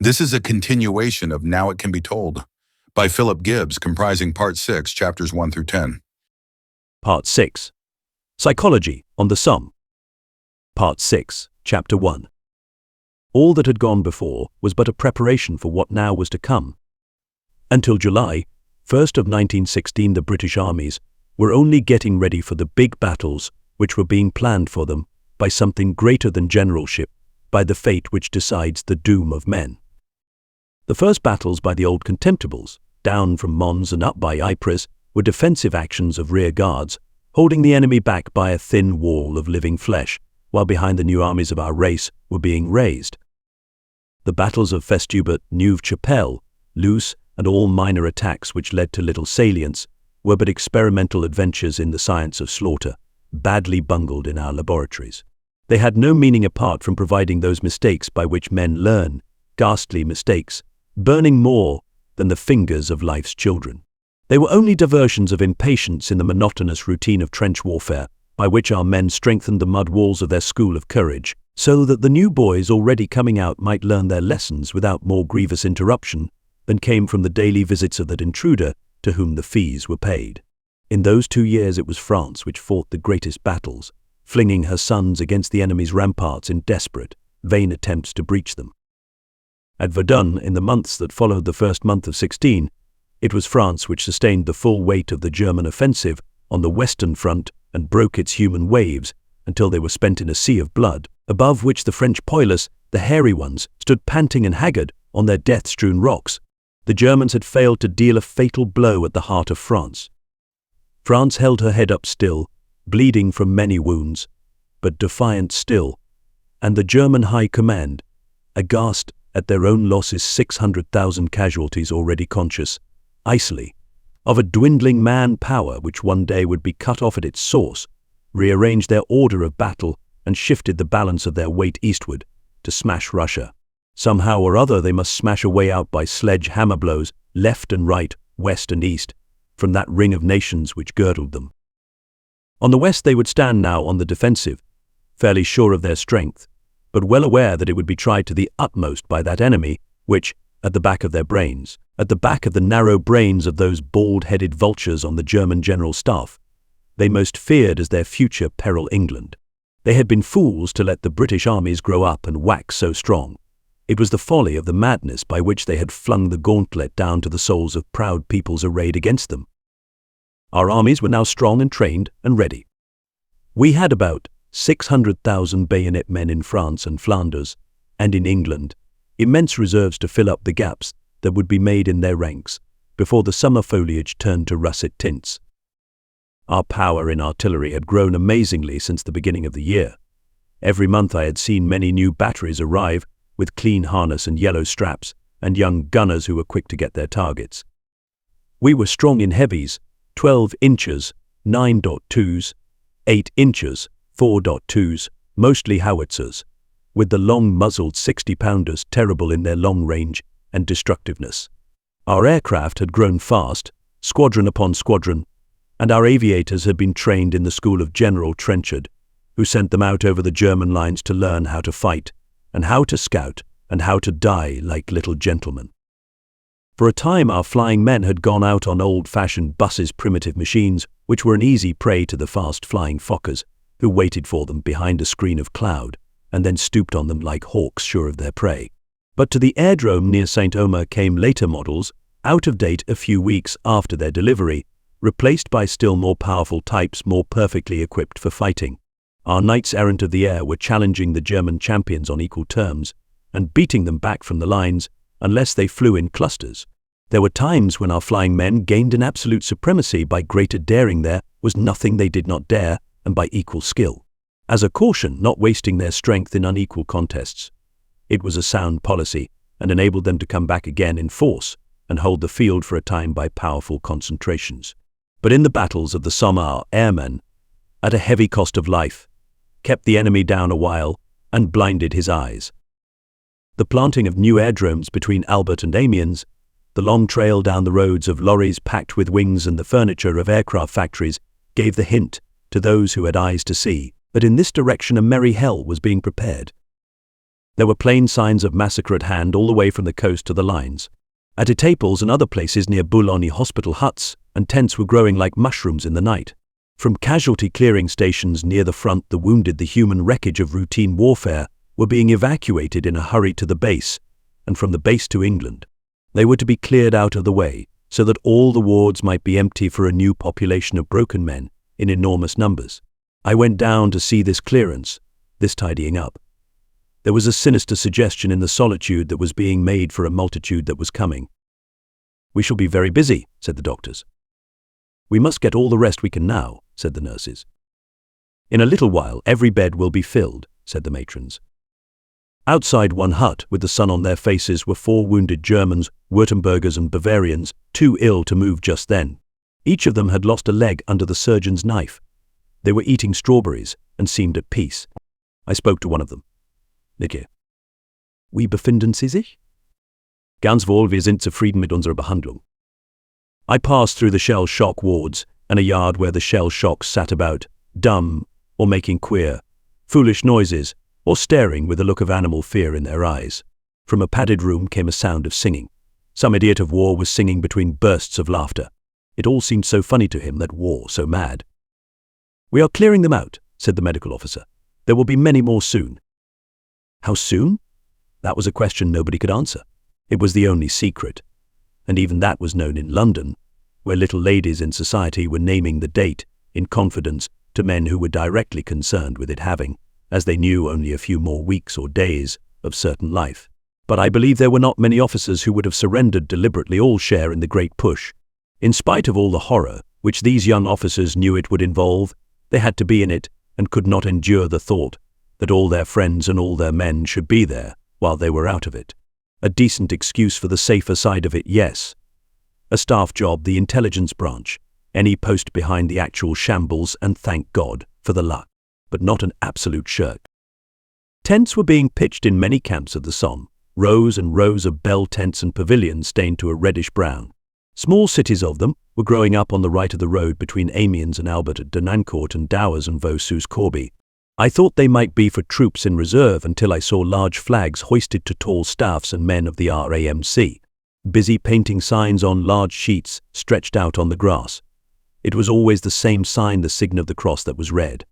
This is a continuation of Now It Can Be Told by Philip Gibbs, comprising Part 6, Chapters 1 through 10. Part 6. Psychology on the Somme. Part 6, Chapter 1. All that had gone before was but a preparation for what now was to come. Until July 1st of 1916, the British armies were only getting ready for the big battles which were being planned for them by something greater than generalship, by the fate which decides the doom of men. The first battles by the old contemptibles, down from Mons and up by Ypres, were defensive actions of rear guards, holding the enemy back by a thin wall of living flesh, while behind the new armies of our race were being raised. The battles of Festubert, Neuve-Chapelle, Loos, and all minor attacks which led to little salients were but experimental adventures in the science of slaughter, badly bungled in our laboratories. They had no meaning apart from providing those mistakes by which men learn, ghastly mistakes, burning more than the fingers of life's children. They were only diversions of impatience in the monotonous routine of trench warfare, by which our men strengthened the mud walls of their school of courage, so that the new boys already coming out might learn their lessons without more grievous interruption than came from the daily visits of that intruder to whom the fees were paid. In those 2 years it was France which fought the greatest battles, flinging her sons against the enemy's ramparts in desperate, vain attempts to breach them. At Verdun, in the months that followed the first month of 16, it was France which sustained the full weight of the German offensive on the Western Front and broke its human waves until they were spent in a sea of blood, above which the French poilus, the hairy ones, stood panting and haggard on their death-strewn rocks. The Germans had failed to deal a fatal blow at the heart of France. France held her head up still, bleeding from many wounds, but defiant still, and the German High Command, aghast at their own losses, 600,000 casualties already conscious, icily, of a dwindling man-power which one day would be cut off at its source, rearranged their order of battle and shifted the balance of their weight eastward to smash Russia. Somehow or other they must smash a way out by sledge-hammer blows, left and right, west and east, from that ring of nations which girdled them. On the west they would stand now on the defensive, fairly sure of their strength, but well aware that it would be tried to the utmost by that enemy which, at the back of their brains, at the back of the narrow brains of those bald-headed vultures on the German General Staff, they most feared as their future peril England. They had been fools to let the British armies grow up and wax so strong. It was the folly of the madness by which they had flung the gauntlet down to the souls of proud peoples arrayed against them. Our armies were now strong and trained and ready. We had about 600,000 bayonet men in France and Flanders, and in England, immense reserves to fill up the gaps that would be made in their ranks before the summer foliage turned to russet tints. Our power in artillery had grown amazingly since the beginning of the year. Every month I had seen many new batteries arrive with clean harness and yellow straps, and young gunners who were quick to get their targets. We were strong in heavies, 12 inches, 9.2s, 8 inches, 4.2s, mostly howitzers, with the long-muzzled 60-pounders terrible in their long range and destructiveness. Our aircraft had grown fast, squadron upon squadron, and our aviators had been trained in the school of General Trenchard, who sent them out over the German lines to learn how to fight, and how to scout, and how to die like little gentlemen. For a time our flying men had gone out on old-fashioned buses, primitive machines, which were an easy prey to the fast-flying Fokkers, who waited for them behind a screen of cloud, and then stooped on them like hawks sure of their prey. But to the airdrome near Saint-Omer came later models, out of date a few weeks after their delivery, replaced by still more powerful types more perfectly equipped for fighting. Our knights-errant of the air were challenging the German champions on equal terms, and beating them back from the lines unless they flew in clusters. There were times when our flying men gained an absolute supremacy by greater daring. There was nothing they did not dare, and by equal skill. As a caution, not wasting their strength in unequal contests. It was a sound policy, and enabled them to come back again in force and hold the field for a time by powerful concentrations. But in the battles of the Somme our airmen, at a heavy cost of life, kept the enemy down a while and blinded his eyes. The planting of new airdromes between Albert and Amiens, the long trail down the roads of lorries packed with wings and the furniture of aircraft factories gave the hint to those who had eyes to see that in this direction a merry hell was being prepared. There were plain signs of massacre at hand all the way from the coast to the lines. At Etaples and other places near Boulogne, hospital huts and tents were growing like mushrooms in the night. From casualty clearing stations near the front, the wounded, the human wreckage of routine warfare, were being evacuated in a hurry to the base, and from the base to England. They were to be cleared out of the way, so that all the wards might be empty for a new population of broken men in enormous numbers. I went down to see this clearance, this tidying up. There was a sinister suggestion in the solitude that was being made for a multitude that was coming. "We shall be very busy," said the doctors. "We must get all the rest we can now," said the nurses. "In a little while every bed will be filled," said the matrons. Outside one hut, with the sun on their faces, were 4 wounded Germans, Württembergers and Bavarians, too ill to move just then. Each of them had lost a leg under the surgeon's knife. They were eating strawberries and seemed at peace. I spoke to one of them. "Nicke, wie befinden Sie sich?" "Ganz wohl, wir sind zufrieden mit unserer Behandlung." I passed through the shell shock wards and a yard where the shell shocks sat about, dumb or making queer, foolish noises, or staring with a look of animal fear in their eyes. From a padded room came a sound of singing. Some idiot of war was singing between bursts of laughter. It all seemed so funny to him, that war, so mad. "We are clearing them out," said the medical officer. "There will be many more soon." How soon? That was a question nobody could answer. It was the only secret. And even that was known in London, where little ladies in society were naming the date, in confidence, to men who were directly concerned with it having, as they knew, only a few more weeks or days of certain life. But I believe there were not many officers who would have surrendered deliberately all share in the great push. In spite of all the horror, which these young officers knew it would involve, they had to be in it and could not endure the thought that all their friends and all their men should be there while they were out of it. A decent excuse for the safer side of it, yes. A staff job, the intelligence branch, any post behind the actual shambles, and thank God for the luck, but not an absolute shirk. Tents were being pitched in many camps of the Somme, rows and rows of bell tents and pavilions stained to a reddish brown. Small cities of them were growing up on the right of the road between Amiens and Albert at Denancourt and Dowers and Vaux-sous-Corbie. I thought they might be for troops in reserve until I saw large flags hoisted to tall staffs and men of the RAMC, busy painting signs on large sheets stretched out on the grass. It was always the same sign, the sign of the cross, that was red.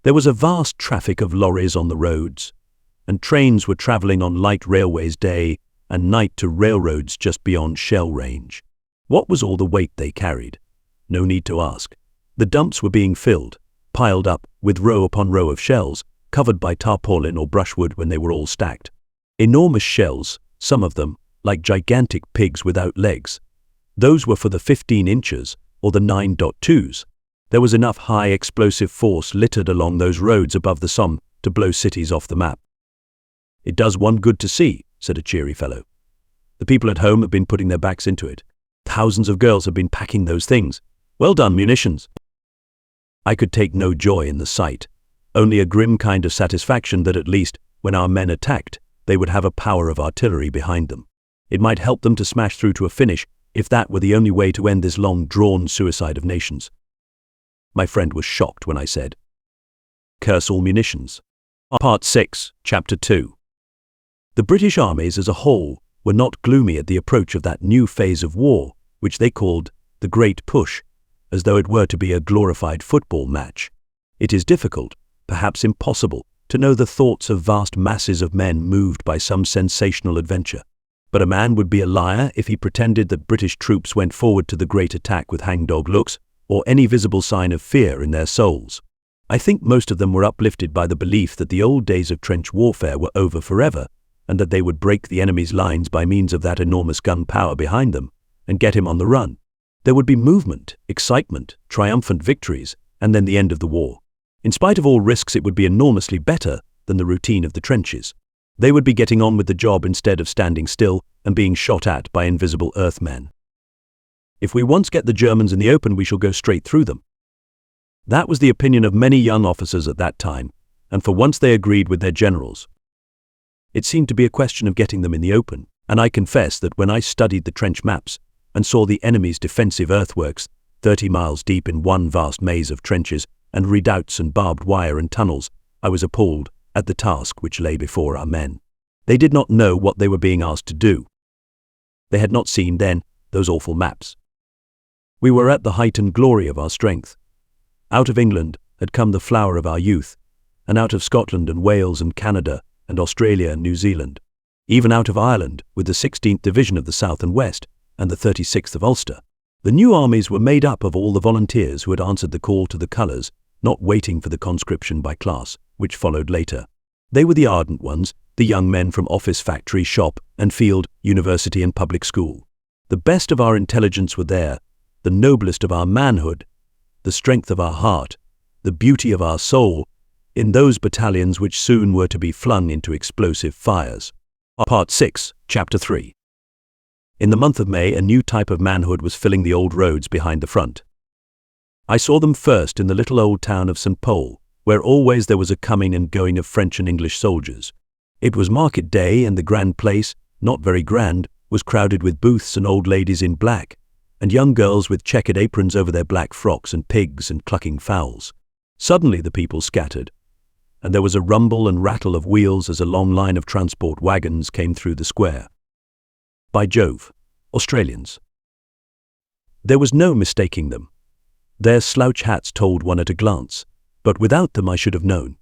There was a vast traffic of lorries on the roads, and trains were travelling on light railways day and night to railroads just beyond shell range. What was all the weight they carried? No need to ask. The dumps were being filled, piled up with row upon row of shells, covered by tarpaulin or brushwood when they were all stacked. Enormous shells, some of them like gigantic pigs without legs. Those were for the 15 inches or the 9.2s. There was enough high explosive force littered along those roads above the Somme to blow cities off the map. "It does one good to see," said a cheery fellow. "The people at home have been putting their backs into it. Thousands of girls have been packing those things. Well done, munitions." I could take no joy in the sight, only a grim kind of satisfaction that at least, when our men attacked, they would have a power of artillery behind them. It might help them to smash through to a finish, if that were the only way to end this long-drawn suicide of nations. My friend was shocked when I said, "Curse all munitions." Part 6, Chapter 2. The British armies as a whole were not gloomy at the approach of that new phase of war, which they called the Great Push, as though it were to be a glorified football match. It is difficult, perhaps impossible, to know the thoughts of vast masses of men moved by some sensational adventure. But a man would be a liar if he pretended that British troops went forward to the great attack with hangdog looks or any visible sign of fear in their souls. I think most of them were uplifted by the belief that the old days of trench warfare were over forever, and that they would break the enemy's lines by means of that enormous gun power behind them and get him on the run. There would be movement, excitement, triumphant victories, and then the end of the war. In spite of all risks, it would be enormously better than the routine of the trenches. They would be getting on with the job instead of standing still and being shot at by invisible earthmen. "If we once get the Germans in the open, we shall go straight through them." That was the opinion of many young officers at that time, and for once they agreed with their generals. It seemed to be a question of getting them in the open, and I confess that when I studied the trench maps and saw the enemy's defensive earthworks 30 miles deep in one vast maze of trenches and redoubts and barbed wire and tunnels, I was appalled at the task which lay before our men. They did not know what they were being asked to do. They had not seen then those awful maps. We were at the height and glory of our strength. Out of England had come the flower of our youth, and out of Scotland and Wales and Canada and Australia and New Zealand, even out of Ireland with the 16th Division of the South and West and the 36th of Ulster. The new armies were made up of all the volunteers who had answered the call to the colours, not waiting for the conscription by class, which followed later. They were the ardent ones, the young men from office, factory, shop and field, university and public school. The best of our intelligence were there, the noblest of our manhood, the strength of our heart, the beauty of our soul, in those battalions which soon were to be flung into explosive fires. Part 6, Chapter 3. In the month of May, a new type of manhood was filling the old roads behind the front. I saw them first in the little old town of St. Pol, where always there was a coming and going of French and English soldiers. It was market day, and the grand place, not very grand, was crowded with booths and old ladies in black, and young girls with checkered aprons over their black frocks and pigs and clucking fowls. Suddenly the people scattered, and there was a rumble and rattle of wheels as a long line of transport wagons came through the square. By Jove, Australians. There was no mistaking them. Their slouch hats told one at a glance, but without them I should have known.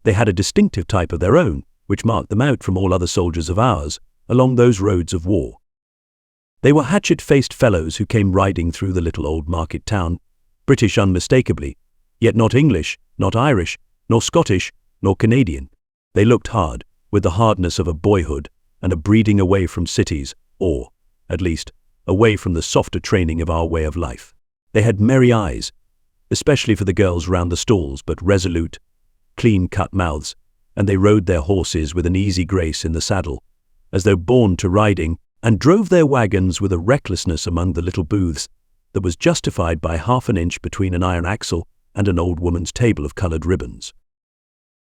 They had a distinctive type of their own, which marked them out from all other soldiers of ours along those roads of war. They were hatchet-faced fellows who came riding through the little old market town, British unmistakably, yet not English, not Irish, nor Scottish, nor Canadian. They looked hard, with the hardness of a boyhood and a breeding away from cities, or, at least, away from the softer training of our way of life. They had merry eyes, especially for the girls round the stalls, but resolute, clean-cut mouths, and they rode their horses with an easy grace in the saddle, as though born to riding, and drove their wagons with a recklessness among the little booths that was justified by half an inch between an iron axle and an old woman's table of coloured ribbons.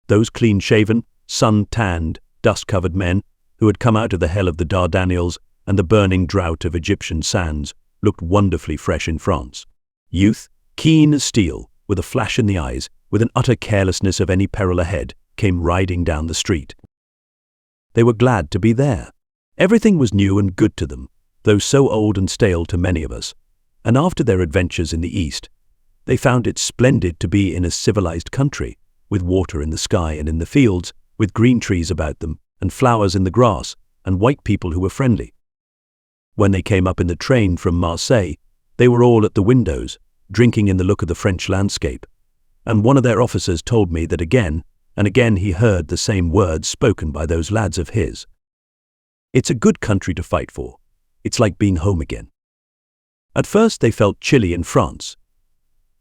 Those clean-shaven, sun-tanned, dust-covered men who had come out of the hell of the Dardanelles and the burning drought of Egyptian sands looked wonderfully fresh in France. Youth, keen as steel, with a flash in the eyes, with an utter carelessness of any peril ahead, came riding down the street. They were glad to be there. Everything was new and good to them, though so old and stale to many of us, and after their adventures in the East, they found it splendid to be in a civilized country, with water in the sky and in the fields, with green trees about them, and flowers in the grass, and white people who were friendly. When they came up in the train from Marseille, they were all at the windows, drinking in the look of the French landscape, and one of their officers told me that again and again he heard the same words spoken by those lads of his. It's a good country to fight for. It's like being home again. At first they felt chilly in France,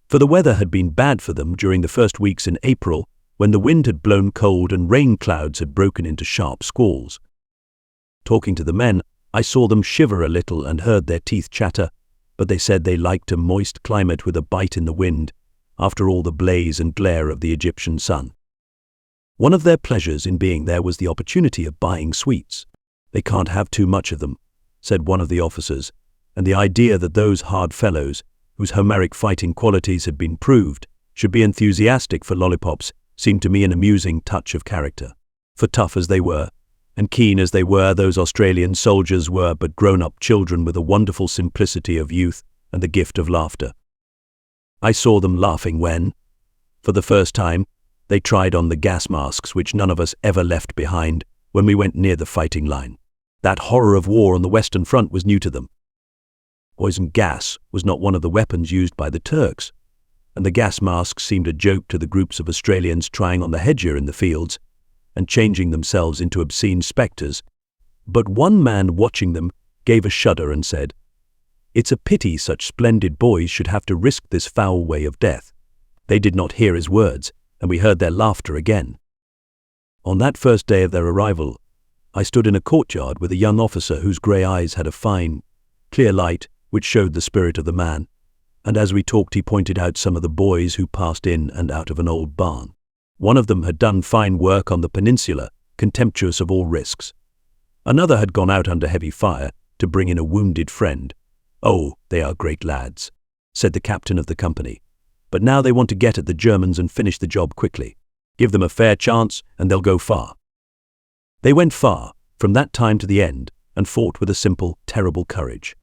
for the weather had been bad for them during the first weeks in April, when the wind had blown cold and rain clouds had broken into sharp squalls. Talking to the men, I saw them shiver a little and heard their teeth chatter, but they said they liked a moist climate with a bite in the wind, after all the blaze and glare of the Egyptian sun. One of their pleasures in being there was the opportunity of buying sweets. They can't have too much of them, said one of the officers, and the idea that those hard fellows, whose Homeric fighting qualities had been proved, should be enthusiastic for lollipops seemed to me an amusing touch of character. For tough as they were, and keen as they were, those Australian soldiers were but grown-up children with a wonderful simplicity of youth and the gift of laughter. I saw them laughing when, for the first time, they tried on the gas masks which none of us ever left behind when we went near the fighting line. That horror of war on the Western Front was new to them. Poison gas was not one of the weapons used by the Turks, and the gas masks seemed a joke to the groups of Australians trying on the headgear in the fields and changing themselves into obscene spectres. But one man watching them gave a shudder and said, "It's a pity such splendid boys should have to risk this foul way of death." They did not hear his words, and we heard their laughter again. On that first day of their arrival, I stood in a courtyard with a young officer whose grey eyes had a fine, clear light which showed the spirit of the man, and as we talked he pointed out some of the boys who passed in and out of an old barn. One of them had done fine work on the peninsula, contemptuous of all risks. Another had gone out under heavy fire to bring in a wounded friend. "Oh, they are great lads," said the captain of the company, "but now they want to get at the Germans and finish the job quickly. Give them a fair chance and they'll go far. They went far, from that time to the end, and fought with a simple, terrible courage.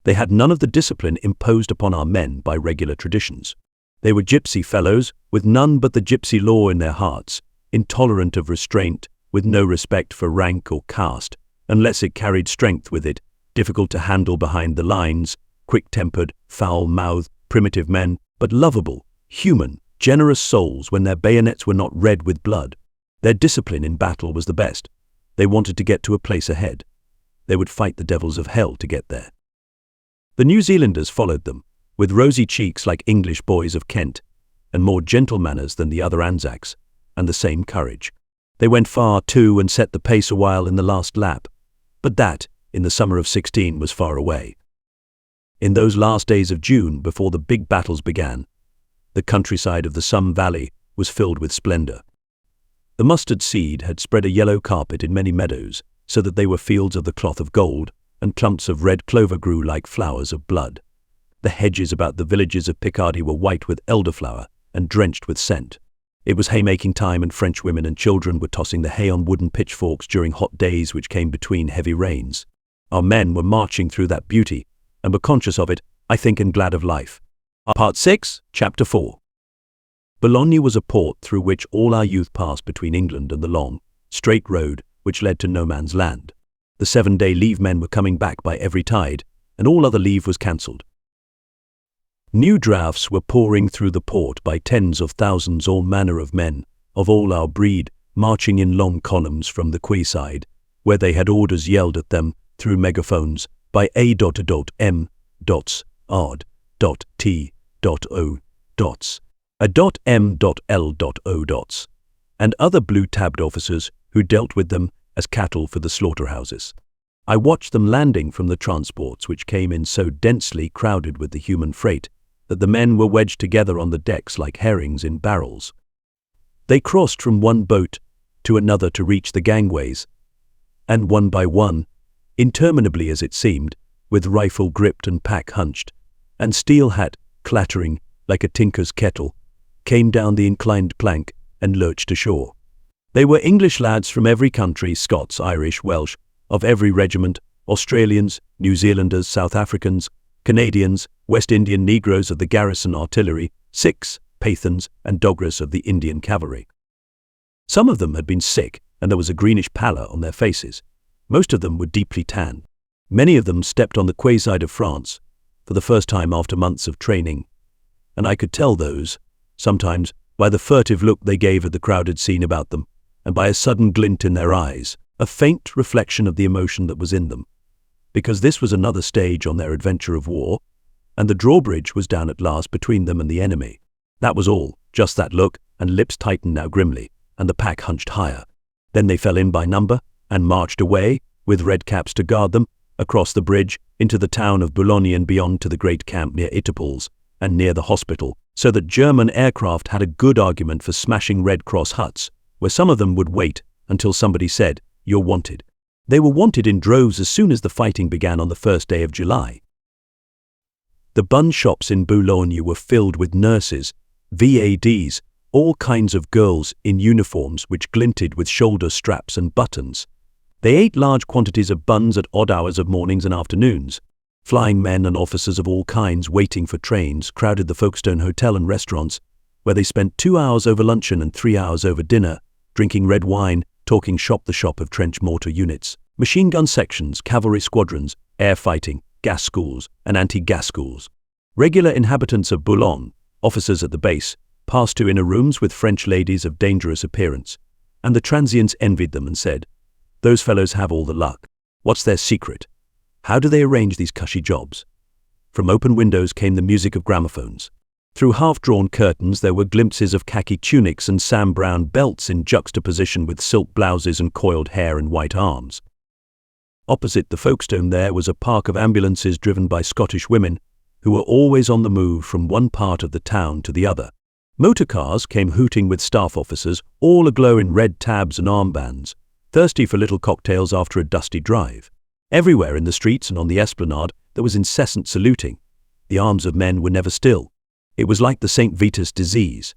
They had none of the discipline imposed upon our men by regular traditions. They were gypsy fellows, with none but the gypsy law in their hearts, intolerant of restraint, with no respect for rank or caste, unless it carried strength with it, difficult to handle behind the lines, quick-tempered, foul-mouthed, primitive men, but lovable, human, generous souls when their bayonets were not red with blood. Their discipline in battle was the best. They wanted to get to a place ahead. They would fight the devils of hell to get there. The New Zealanders followed them, with rosy cheeks like English boys of Kent, and more gentle manners than the other Anzacs, and the same courage. They went far, too, and set the pace a while in the last lap, but that, in the summer of 16, was far away. In those last days of June, before the big battles began, the countryside of the Somme Valley was filled with splendor. The mustard seed had spread a yellow carpet in many meadows, so that they were fields of the cloth of gold, and clumps of red clover grew like flowers of blood. The hedges about the villages of Picardy were white with elderflower and drenched with scent. It was haymaking time, and French women and children were tossing the hay on wooden pitchforks during hot days which came between heavy rains. Our men were marching through that beauty, and were conscious of it, I think, and glad of life. Part 6, Chapter 4. Boulogne was a port through which all our youth passed between England and the long, straight road which led to no man's land. The 7-day leave men were coming back by every tide, and all other leave was cancelled. New drafts were pouring through the port by tens of thousands, all manner of men, of all our breed, marching in long columns from the quayside, where they had orders yelled at them through megaphones by A.M. Ard. T. O. A.M.L.O. and other blue-tabbed officers who dealt with them as cattle for the slaughterhouses. I watched them landing from the transports which came in so densely crowded with the human freight that the men were wedged together on the decks like herrings in barrels. They crossed from one boat to another to reach the gangways, and one by one, interminably as it seemed, with rifle gripped and pack hunched, and steel hat clattering like a tinker's kettle, came down the inclined plank and lurched ashore. They were English lads from every country, Scots, Irish, Welsh, of every regiment, Australians, New Zealanders, South Africans, Canadians, West Indian Negroes of the garrison artillery, Sikhs, Pathans, and Dogras of the Indian cavalry. Some of them had been sick, and there was a greenish pallor on their faces. Most of them were deeply tanned. Many of them stepped on the quayside of France for the first time after months of training, and I could tell those, sometimes, by the furtive look they gave at the crowded scene about them, and by a sudden glint in their eyes, a faint reflection of the emotion that was in them, because this was another stage on their adventure of war, and the drawbridge was down at last between them and the enemy. That was all, just that look, and lips tightened now grimly, and the pack hunched higher. Then they fell in by number, and marched away, with red caps to guard them, across the bridge, into the town of Boulogne and beyond to the great camp near Etaples, and near the hospital, so that German aircraft had a good argument for smashing Red Cross huts, where some of them would wait until somebody said, "You're wanted." They were wanted in droves as soon as the fighting began on the first day of July. The bun shops in Boulogne were filled with nurses, VADs, all kinds of girls in uniforms which glinted with shoulder straps and buttons. They ate large quantities of buns at odd hours of mornings and afternoons. Flying men and officers of all kinds waiting for trains crowded the Folkestone Hotel and restaurants, where they spent 2 hours over luncheon and 3 hours over dinner, drinking red wine, talking shop-the-shop of trench mortar units, machine gun sections, cavalry squadrons, air fighting, gas schools, and anti-gas schools. Regular inhabitants of Boulogne, officers at the base, passed to inner rooms with French ladies of dangerous appearance, and the transients envied them and said, "Those fellows have all the luck. What's their secret? How do they arrange these cushy jobs?" From open windows came the music of gramophones. Through half-drawn curtains there were glimpses of khaki tunics and sam-brown belts in juxtaposition with silk blouses and coiled hair and white arms. Opposite the Folkestone there was a park of ambulances driven by Scottish women, who were always on the move from one part of the town to the other. Motor cars came hooting with staff officers, all aglow in red tabs and armbands, thirsty for little cocktails after a dusty drive. Everywhere in the streets and on the esplanade there was incessant saluting. The arms of men were never still. It was like the St. Vitus disease.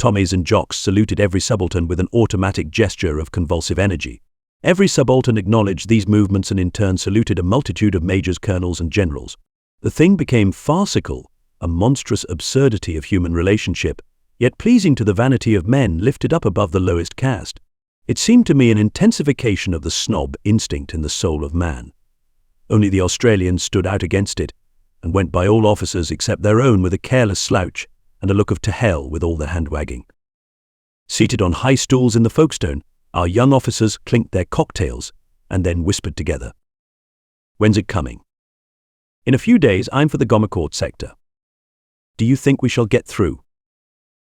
Tommies and jocks saluted every subaltern with an automatic gesture of convulsive energy. Every subaltern acknowledged these movements and in turn saluted a multitude of majors, colonels, and generals. The thing became farcical, a monstrous absurdity of human relationship, yet pleasing to the vanity of men lifted up above the lowest caste. It seemed to me an intensification of the snob instinct in the soul of man. Only the Australians stood out against it, and went by all officers except their own with a careless slouch and a look of to hell with all their hand-wagging. Seated on high stools in the Folkestone, our young officers clinked their cocktails and then whispered together. "When's it coming?" "In a few days I'm for the Gomacourt sector." "Do you think we shall get through?"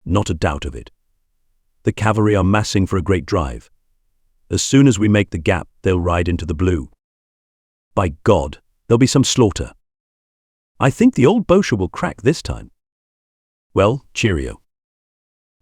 "Not a doubt of it. The cavalry are massing for a great drive. As soon as we make the gap, they'll ride into the blue. By God, there'll be some slaughter. I think the old Boscher will crack this time." "Well, cheerio."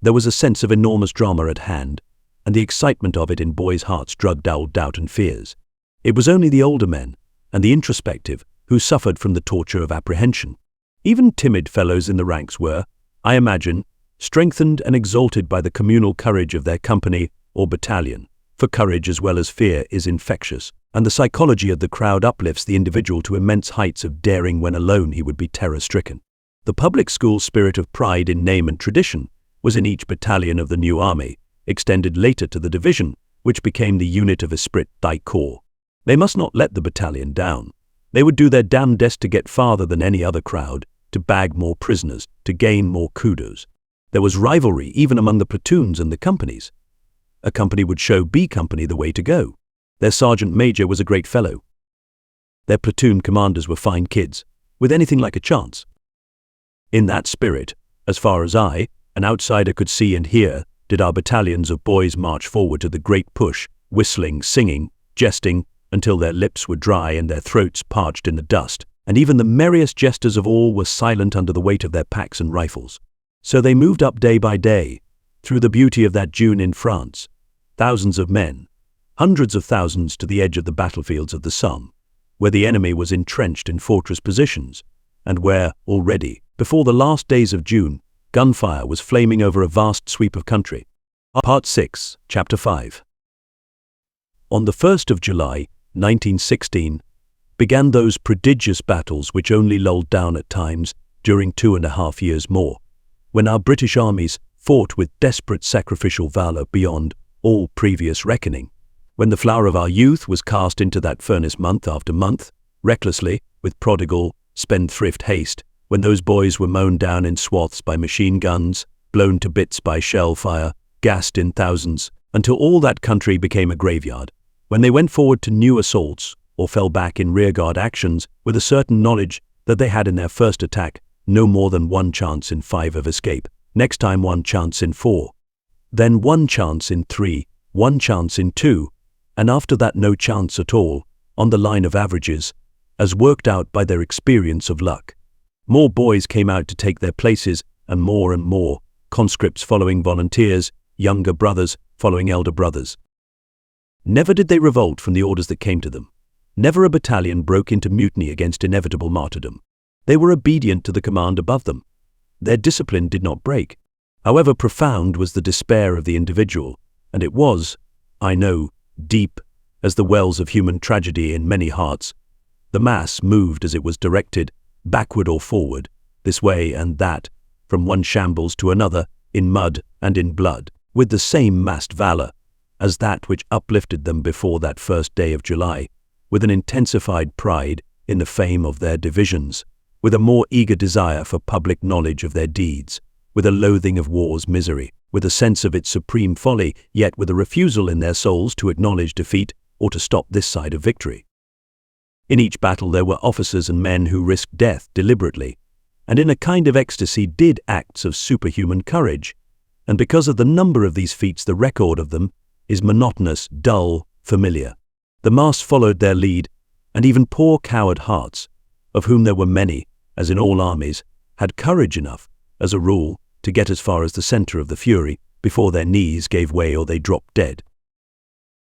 There was a sense of enormous drama at hand, and the excitement of it in boys' hearts drugged all doubt and fears. It was only the older men, and the introspective, who suffered from the torture of apprehension. Even timid fellows in the ranks were, I imagine, strengthened and exalted by the communal courage of their company or battalion, for courage as well as fear is infectious, and the psychology of the crowd uplifts the individual to immense heights of daring when alone he would be terror-stricken. The public school spirit of pride in name and tradition was in each battalion of the new army, extended later to the division, which became the unit of Esprit de Corps. They must not let the battalion down. They would do their damnedest to get farther than any other crowd, to bag more prisoners, to gain more kudos. There was rivalry even among the platoons and the companies. A company would show B Company the way to go. Their sergeant major was a great fellow. Their platoon commanders were fine kids, with anything like a chance. In that spirit, as far as I, an outsider, could see and hear, did our battalions of boys march forward to the great push, whistling, singing, jesting, until their lips were dry and their throats parched in the dust, and even the merriest jesters of all were silent under the weight of their packs and rifles. So they moved up day by day, through the beauty of that June in France, thousands of men, hundreds of thousands to the edge of the battlefields of the Somme, where the enemy was entrenched in fortress positions, and where, already, before the last days of June, gunfire was flaming over a vast sweep of country. Part 6, Chapter 5. On the 1st of July, 1916, began those prodigious battles which only lulled down at times during 2.5 years more, when our British armies fought with desperate sacrificial valor beyond all previous reckoning, when the flower of our youth was cast into that furnace month after month, recklessly, with prodigal, spendthrift haste, when those boys were mown down in swaths by machine guns, blown to bits by shell fire, gassed in thousands, until all that country became a graveyard, when they went forward to new assaults or fell back in rearguard actions with a certain knowledge that they had in their first attack no more than 1 chance in 5 of escape, next time 1 chance in 4, then 1 chance in 3, 1 chance in 2, and after that no chance at all, on the line of averages, as worked out by their experience of luck. More boys came out to take their places, and more, conscripts following volunteers, younger brothers following elder brothers. Never did they revolt from the orders that came to them. Never a battalion broke into mutiny against inevitable martyrdom. They were obedient to the command above them. Their discipline did not break. However profound was the despair of the individual, and it was, I know, deep as the wells of human tragedy in many hearts, the mass moved as it was directed, backward or forward, this way and that, from one shambles to another, in mud and in blood, with the same massed valor as that which uplifted them before that first day of July, with an intensified pride in the fame of their divisions, with a more eager desire for public knowledge of their deeds, with a loathing of war's misery, with a sense of its supreme folly, yet with a refusal in their souls to acknowledge defeat or to stop this side of victory. In each battle there were officers and men who risked death deliberately, and in a kind of ecstasy did acts of superhuman courage, and because of the number of these feats the record of them is monotonous, dull, familiar. The mass followed their lead, and even poor coward hearts, of whom there were many, as in all armies, had courage enough, as a rule, to get as far as the center of the fury before their knees gave way or they dropped dead.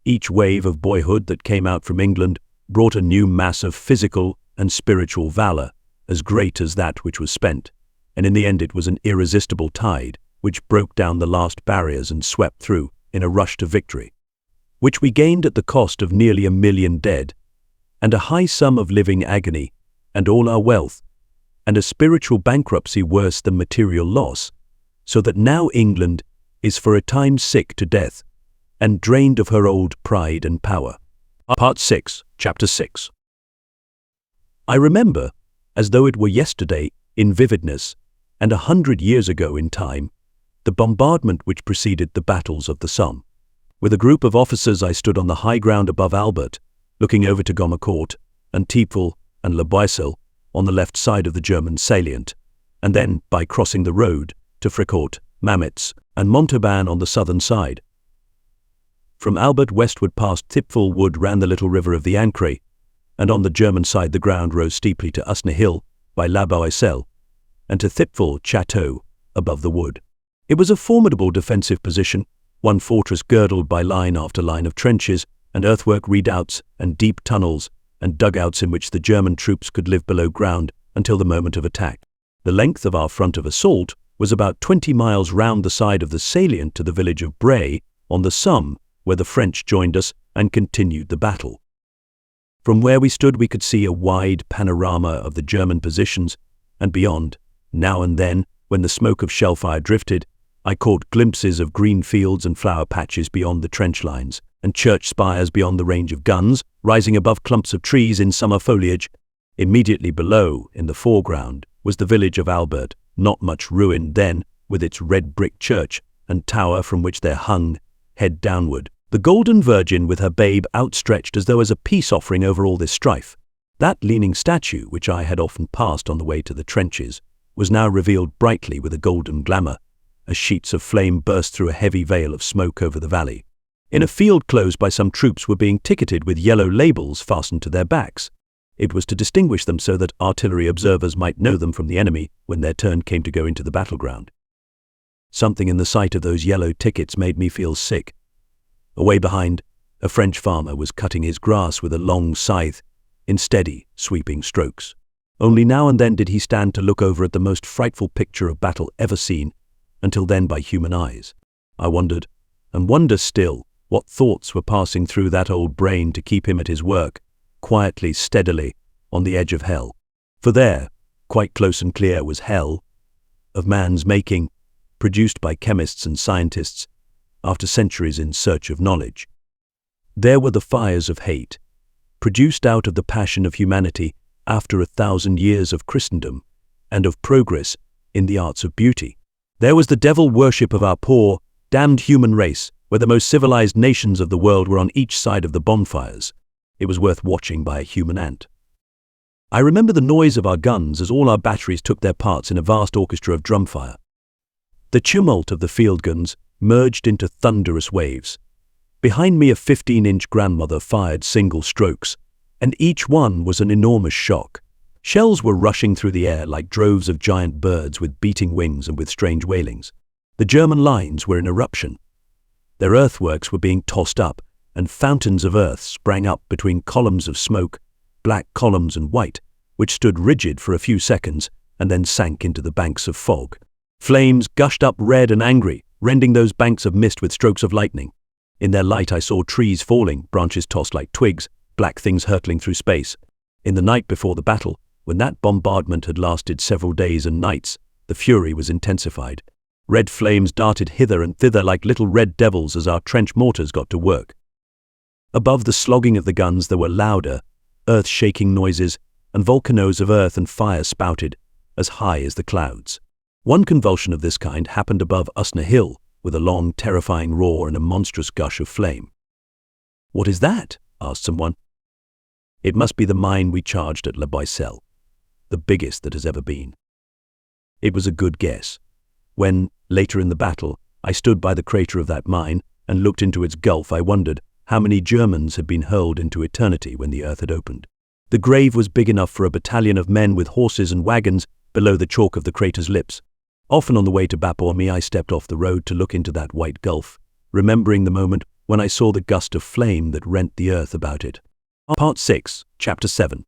Each wave of boyhood that came out from England brought a new mass of physical and spiritual valor, as great as that which was spent, and in the end it was an irresistible tide, which broke down the last barriers and swept through in a rush to victory, which we gained at the cost of nearly 1 million dead, and a high sum of living agony, and all our wealth, and a spiritual bankruptcy worse than material loss, so that now England is for a time sick to death, and drained of her old pride and power. Part 6, Chapter 6. I remember, as though it were yesterday, in vividness, and 100 years ago in time, the bombardment which preceded the battles of the Somme. With a group of officers I stood on the high ground above Albert, looking over to Gommecourt and Thiepval and Le Boissel on the left side of the German salient, and then, by crossing the road, to Fricourt, Mametz, and Montauban on the southern side. From Albert westward past Thiepval Wood ran the little river of the Ancre, and on the German side the ground rose steeply to Usna Hill by La Boisselle, and to Thiepval Chateau above the wood. It was a formidable defensive position, one fortress girdled by line after line of trenches and earthwork redoubts and deep tunnels and dugouts in which the German troops could live below ground until the moment of attack. The length of our front of assault was about 20 miles round the side of the salient to the village of Bray on the Somme, where the French joined us and continued the battle. From where we stood we could see a wide panorama of the German positions, and beyond, now and then, when the smoke of shellfire drifted, I caught glimpses of green fields and flower patches beyond the trench lines, and church spires beyond the range of guns, rising above clumps of trees in summer foliage. Immediately below, in the foreground, was the village of Albert, not much ruined then, with its red brick church and tower from which there hung, head downward, the Golden Virgin with her babe outstretched as though as a peace offering over all this strife. That leaning statue, which I had often passed on the way to the trenches, was now revealed brightly with a golden glamour, as sheets of flame burst through a heavy veil of smoke over the valley. In a field close by, some troops were being ticketed with yellow labels fastened to their backs. It was to distinguish them so that artillery observers might know them from the enemy when their turn came to go into the battleground. Something in the sight of those yellow tickets made me feel sick. Away behind, a French farmer was cutting his grass with a long scythe, in steady, sweeping strokes. Only now and then did he stand to look over at the most frightful picture of battle ever seen, until then by human eyes. I wondered, and wonder still, what thoughts were passing through that old brain to keep him at his work, quietly, steadily, on the edge of hell. For there, quite close and clear, was hell, of man's making, produced by chemists and scientists, after centuries in search of knowledge. There were the fires of hate, produced out of the passion of humanity after 1,000 years of Christendom and of progress in the arts of beauty. There was the devil worship of our poor, damned human race, where the most civilized nations of the world were on each side of the bonfires. It was worth watching by a human ant. I remember the noise of our guns as all our batteries took their parts in a vast orchestra of drumfire. The tumult of the field guns merged into thunderous waves. Behind me a 15-inch grandmother fired single strokes, and each one was an enormous shock. Shells were rushing through the air like droves of giant birds with beating wings and with strange wailings. The German lines were in eruption. Their earthworks were being tossed up, and fountains of earth sprang up between columns of smoke, black columns and white, which stood rigid for a few seconds and then sank into the banks of fog. Flames gushed up red and angry, rending those banks of mist with strokes of lightning. In their light I saw trees falling, branches tossed like twigs, black things hurtling through space. In the night before the battle, when that bombardment had lasted several days and nights, the fury was intensified. Red flames darted hither and thither like little red devils as our trench mortars got to work. Above the slogging of the guns there were louder, earth-shaking noises, and volcanoes of earth and fire spouted, as high as the clouds. One convulsion of this kind happened above Usna Hill, with a long, terrifying roar and a monstrous gush of flame. "What is that?" asked someone. "It must be the mine we charged at Le Boissel, the biggest that has ever been." It was a good guess. When, later in the battle, I stood by the crater of that mine and looked into its gulf, I wondered how many Germans had been hurled into eternity when the earth had opened. The grave was big enough for a battalion of men with horses and wagons below the chalk of the crater's lips. Often on the way to Bapaume I stepped off the road to look into that white gulf, remembering the moment when I saw the gust of flame that rent the earth about it. Part 6, Chapter 7.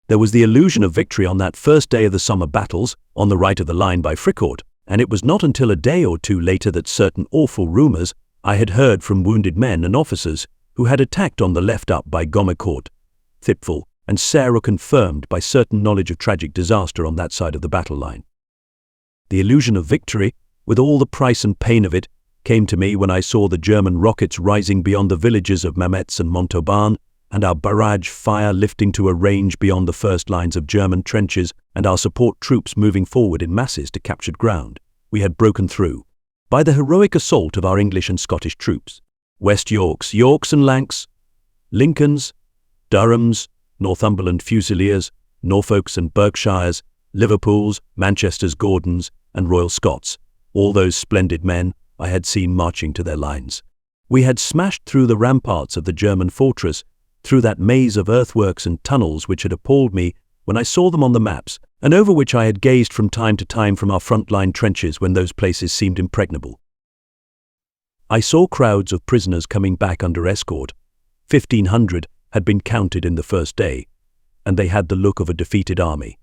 There was the illusion of victory on that first day of the summer battles, on the right of the line by Fricourt, and it was not until a day or two later that certain awful rumors I had heard from wounded men and officers who had attacked on the left up by Gommecourt, Thiepval, and Serre confirmed by certain knowledge of tragic disaster on that side of the battle line. The illusion of victory, with all the price and pain of it, came to me when I saw the German rockets rising beyond the villages of Mametz and Montauban, and our barrage fire lifting to a range beyond the first lines of German trenches, and our support troops moving forward in masses to captured ground. We had broken through, by the heroic assault of our English and Scottish troops, West Yorks, Yorks and Lancs, Lincolns, Durhams, Northumberland Fusiliers, Norfolks and Berkshires, Liverpools, Manchesters, Gordons, and Royal Scots, all those splendid men I had seen marching to their lines. We had smashed through the ramparts of the German fortress, through that maze of earthworks and tunnels which had appalled me when I saw them on the maps, and over which I had gazed from time to time from our front-line trenches when those places seemed impregnable. I saw crowds of prisoners coming back under escort. 1,500 had been counted in the first day, and they had the look of a defeated army.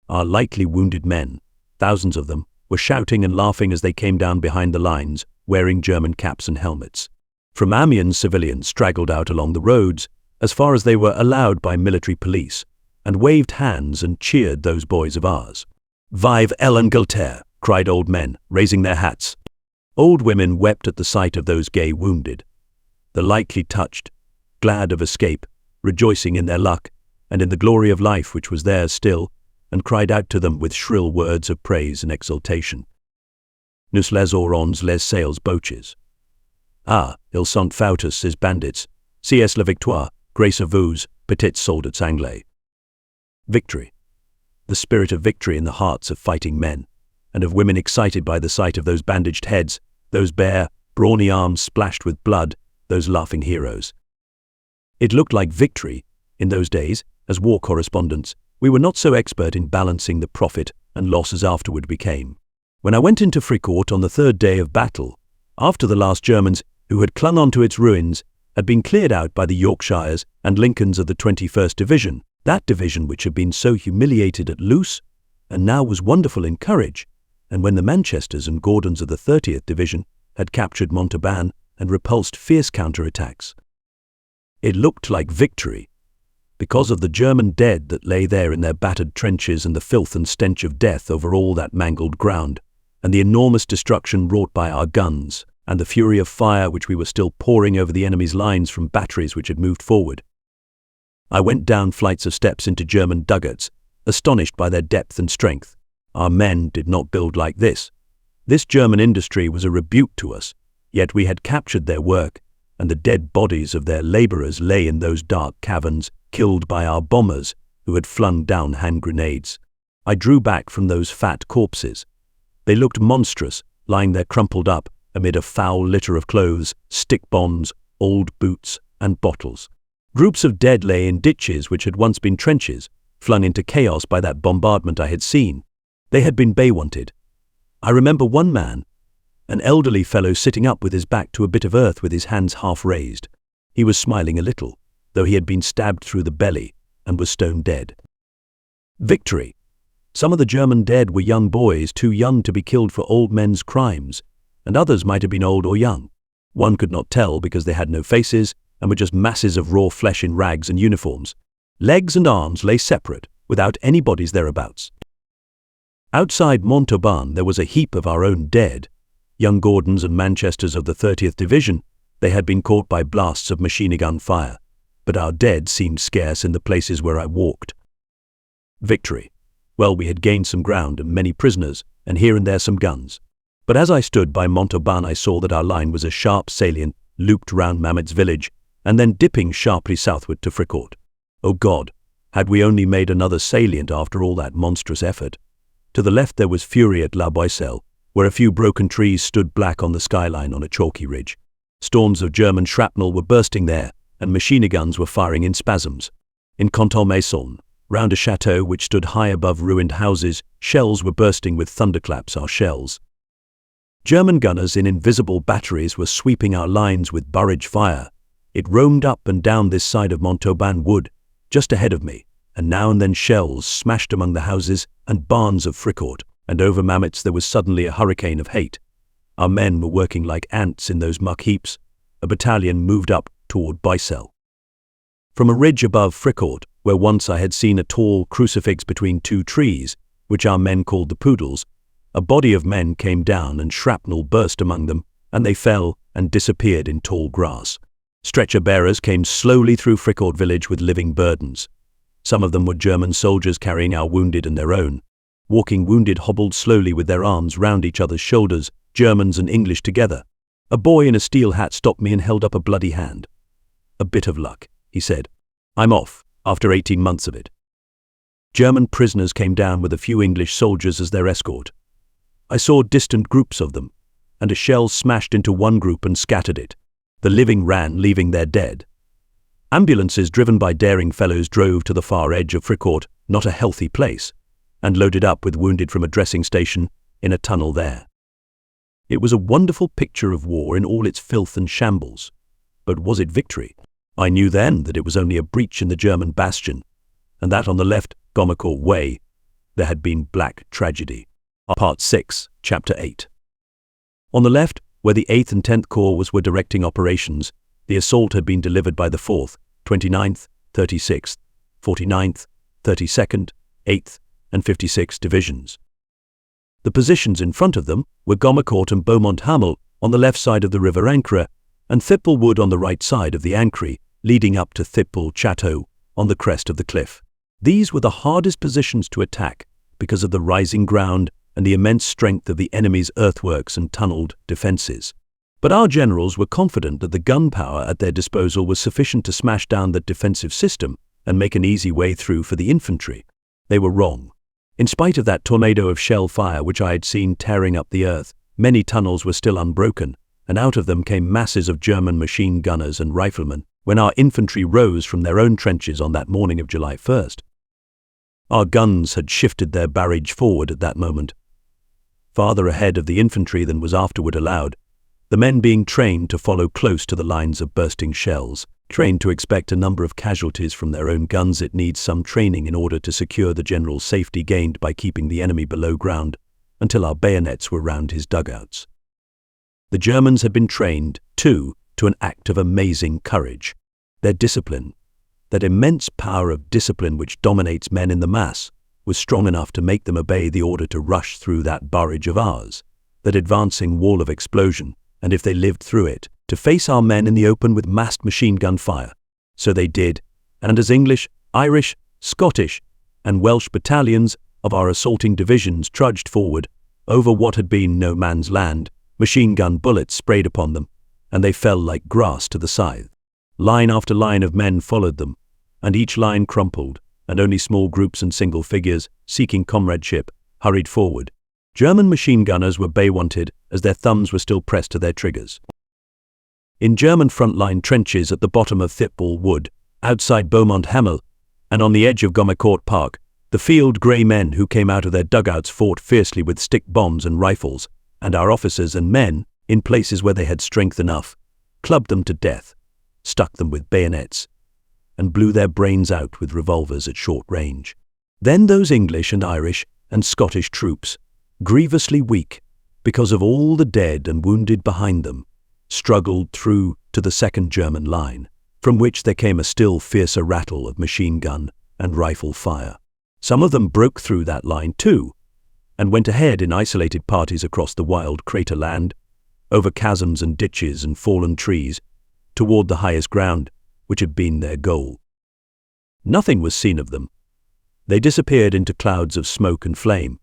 Our lightly wounded men, thousands of them, were shouting and laughing as they came down behind the lines, wearing German caps and helmets. From Amiens, civilians straggled out along the roads, as far as they were allowed by military police, and waved hands and cheered those boys of ours. "Vive l'Angleterre!" cried old men, raising their hats. Old women wept at the sight of those gay wounded. The lightly touched, glad of escape, rejoicing in their luck, and in the glory of life which was theirs still, and cried out to them with shrill words of praise and exultation. Nous les aurons les sales boches. Ah, ils sont foutus ces bandits. C'est la victoire, grâce à vous, petits soldats anglais. Victory. The spirit of victory in the hearts of fighting men, and of women excited by the sight of those bandaged heads, those bare, brawny arms splashed with blood, those laughing heroes. It looked like victory. In those days, as war correspondents, we were not so expert in balancing the profit and loss as afterward became. When I went into Fricourt on the third day of battle, after the last Germans who had clung on to its ruins had been cleared out by the Yorkshires and Lincolns of the 21st Division, that division which had been so humiliated at Loos and now was wonderful in courage, and when the Manchesters and Gordons of the 30th Division had captured Montauban and repulsed fierce counterattacks. It looked like victory, because of the German dead that lay there in their battered trenches and the filth and stench of death over all that mangled ground, and the enormous destruction wrought by our guns, and the fury of fire which we were still pouring over the enemy's lines from batteries which had moved forward. I went down flights of steps into German dugouts, astonished by their depth and strength. Our men did not build like this. This German industry was a rebuke to us, yet we had captured their work, and the dead bodies of their labourers lay in those dark caverns, killed by our bombers who had flung down hand grenades. I drew back from those fat corpses. They looked monstrous, lying there crumpled up amid a foul litter of clothes, stick bombs, old boots, and bottles. Groups of dead lay in ditches which had once been trenches, flung into chaos by that bombardment I had seen. They had been bay-wanted. I remember one man, an elderly fellow sitting up with his back to a bit of earth with his hands half raised. He was smiling a little, though he had been stabbed through the belly and was stone dead. Victory. Some of the German dead were young boys, too young to be killed for old men's crimes, and others might have been old or young. One could not tell because they had no faces and were just masses of raw flesh in rags and uniforms. Legs and arms lay separate, without any bodies thereabouts. Outside Montauban there was a heap of our own dead, young Gordons and Manchesters of the 30th Division. They had been caught by blasts of machine-gun fire, but our dead seemed scarce in the places where I walked. Victory. Well, we had gained some ground and many prisoners, and here and there some guns. But as I stood by Montauban I saw that our line was a sharp salient looped round Mametz village, and then dipping sharply southward to Fricourt. Oh God, had we only made another salient after all that monstrous effort. To the left there was fury at La Boisselle, where a few broken trees stood black on the skyline on a chalky ridge. Storms of German shrapnel were bursting there, and machine-guns were firing in spasms. In Contalmaison, round a chateau which stood high above ruined houses, shells were bursting with thunderclaps, our shells. German gunners in invisible batteries were sweeping our lines with barrage fire. It roamed up and down this side of Montauban Wood, just ahead of me, and now and then shells smashed among the houses and barns of Fricourt. and over Mametz there was suddenly a hurricane of hate. Our men were working like ants in those muck heaps. A battalion moved up toward Bicel. From a ridge above Fricourt, where once I had seen a tall crucifix between two trees, which our men called the Poodles, a body of men came down and shrapnel burst among them, and they fell and disappeared in tall grass. Stretcher bearers came slowly through Fricourt village with living burdens. Some of them were German soldiers carrying our wounded and their own. Walking wounded hobbled slowly with their arms round each other's shoulders, Germans and English together. A boy in a steel hat stopped me and held up a bloody hand. "A bit of luck," he said. "I'm off, after 18 months of it." German prisoners came down with a few English soldiers as their escort. I saw distant groups of them, and a shell smashed into one group and scattered it. The living ran, leaving their dead. Ambulances driven by daring fellows drove to the far edge of Fricourt, not a healthy place, and loaded up with wounded from a dressing station in a tunnel there. It was a wonderful picture of war in all its filth and shambles. But was it victory? I knew then that it was only a breach in the German bastion, and that on the left Gommecourt way there had been black tragedy. Part 6, Chapter 8. On the left, where the 8th and 10th Corps were directing operations, the assault had been delivered by the 4th, 29th, 36th, 49th, 32nd, 8th, and 56th Divisions. The positions in front of them were Gommecourt and Beaumont-Hamel on the left side of the River Ancre, and Thippel Wood on the right side of the Ancre, leading up to Thippel Chateau on the crest of the cliff. These were the hardest positions to attack because of the rising ground and the immense strength of the enemy's earthworks and tunneled defences. But our generals were confident that the gunpowder at their disposal was sufficient to smash down that defensive system and make an easy way through for the infantry. They were wrong. In spite of that tornado of shell fire which I had seen tearing up the earth, many tunnels were still unbroken, and out of them came masses of German machine gunners and riflemen when our infantry rose from their own trenches on that morning of July 1st. Our guns had shifted their barrage forward at that moment, farther ahead of the infantry than was afterward allowed, the men being trained to follow close to the lines of bursting shells, trained to expect a number of casualties from their own guns. It needs some training in order to secure the general safety gained by keeping the enemy below ground until our bayonets were round his dugouts. The Germans had been trained, too, to an act of amazing courage. Their discipline, that immense power of discipline which dominates men in the mass, was strong enough to make them obey the order to rush through that barrage of ours, that advancing wall of explosion, and if they lived through it, to face our men in the open with massed machine gun fire. So they did, and as English, Irish, Scottish, and Welsh battalions of our assaulting divisions trudged forward over what had been no man's land, machine gun bullets sprayed upon them, and they fell like grass to the scythe. Line after line of men followed them, and each line crumpled, and only small groups and single figures, seeking comradeship, hurried forward. German machine gunners were bay-wanted as their thumbs were still pressed to their triggers. In German front-line trenches at the bottom of Thippel Wood, outside Beaumont-Hamel, and on the edge of Gommecourt Park, the field grey men who came out of their dugouts fought fiercely with stick bombs and rifles, and our officers and men, in places where they had strength enough, clubbed them to death, stuck them with bayonets, and blew their brains out with revolvers at short range. Then those English and Irish and Scottish troops, grievously weak because of all the dead and wounded behind them, struggled through to the second German line, from which there came a still fiercer rattle of machine gun and rifle fire. Some of them broke through that line too, and went ahead in isolated parties across the wild crater land, over chasms and ditches and fallen trees, toward the highest ground, which had been their goal. Nothing was seen of them. They disappeared into clouds of smoke and flame.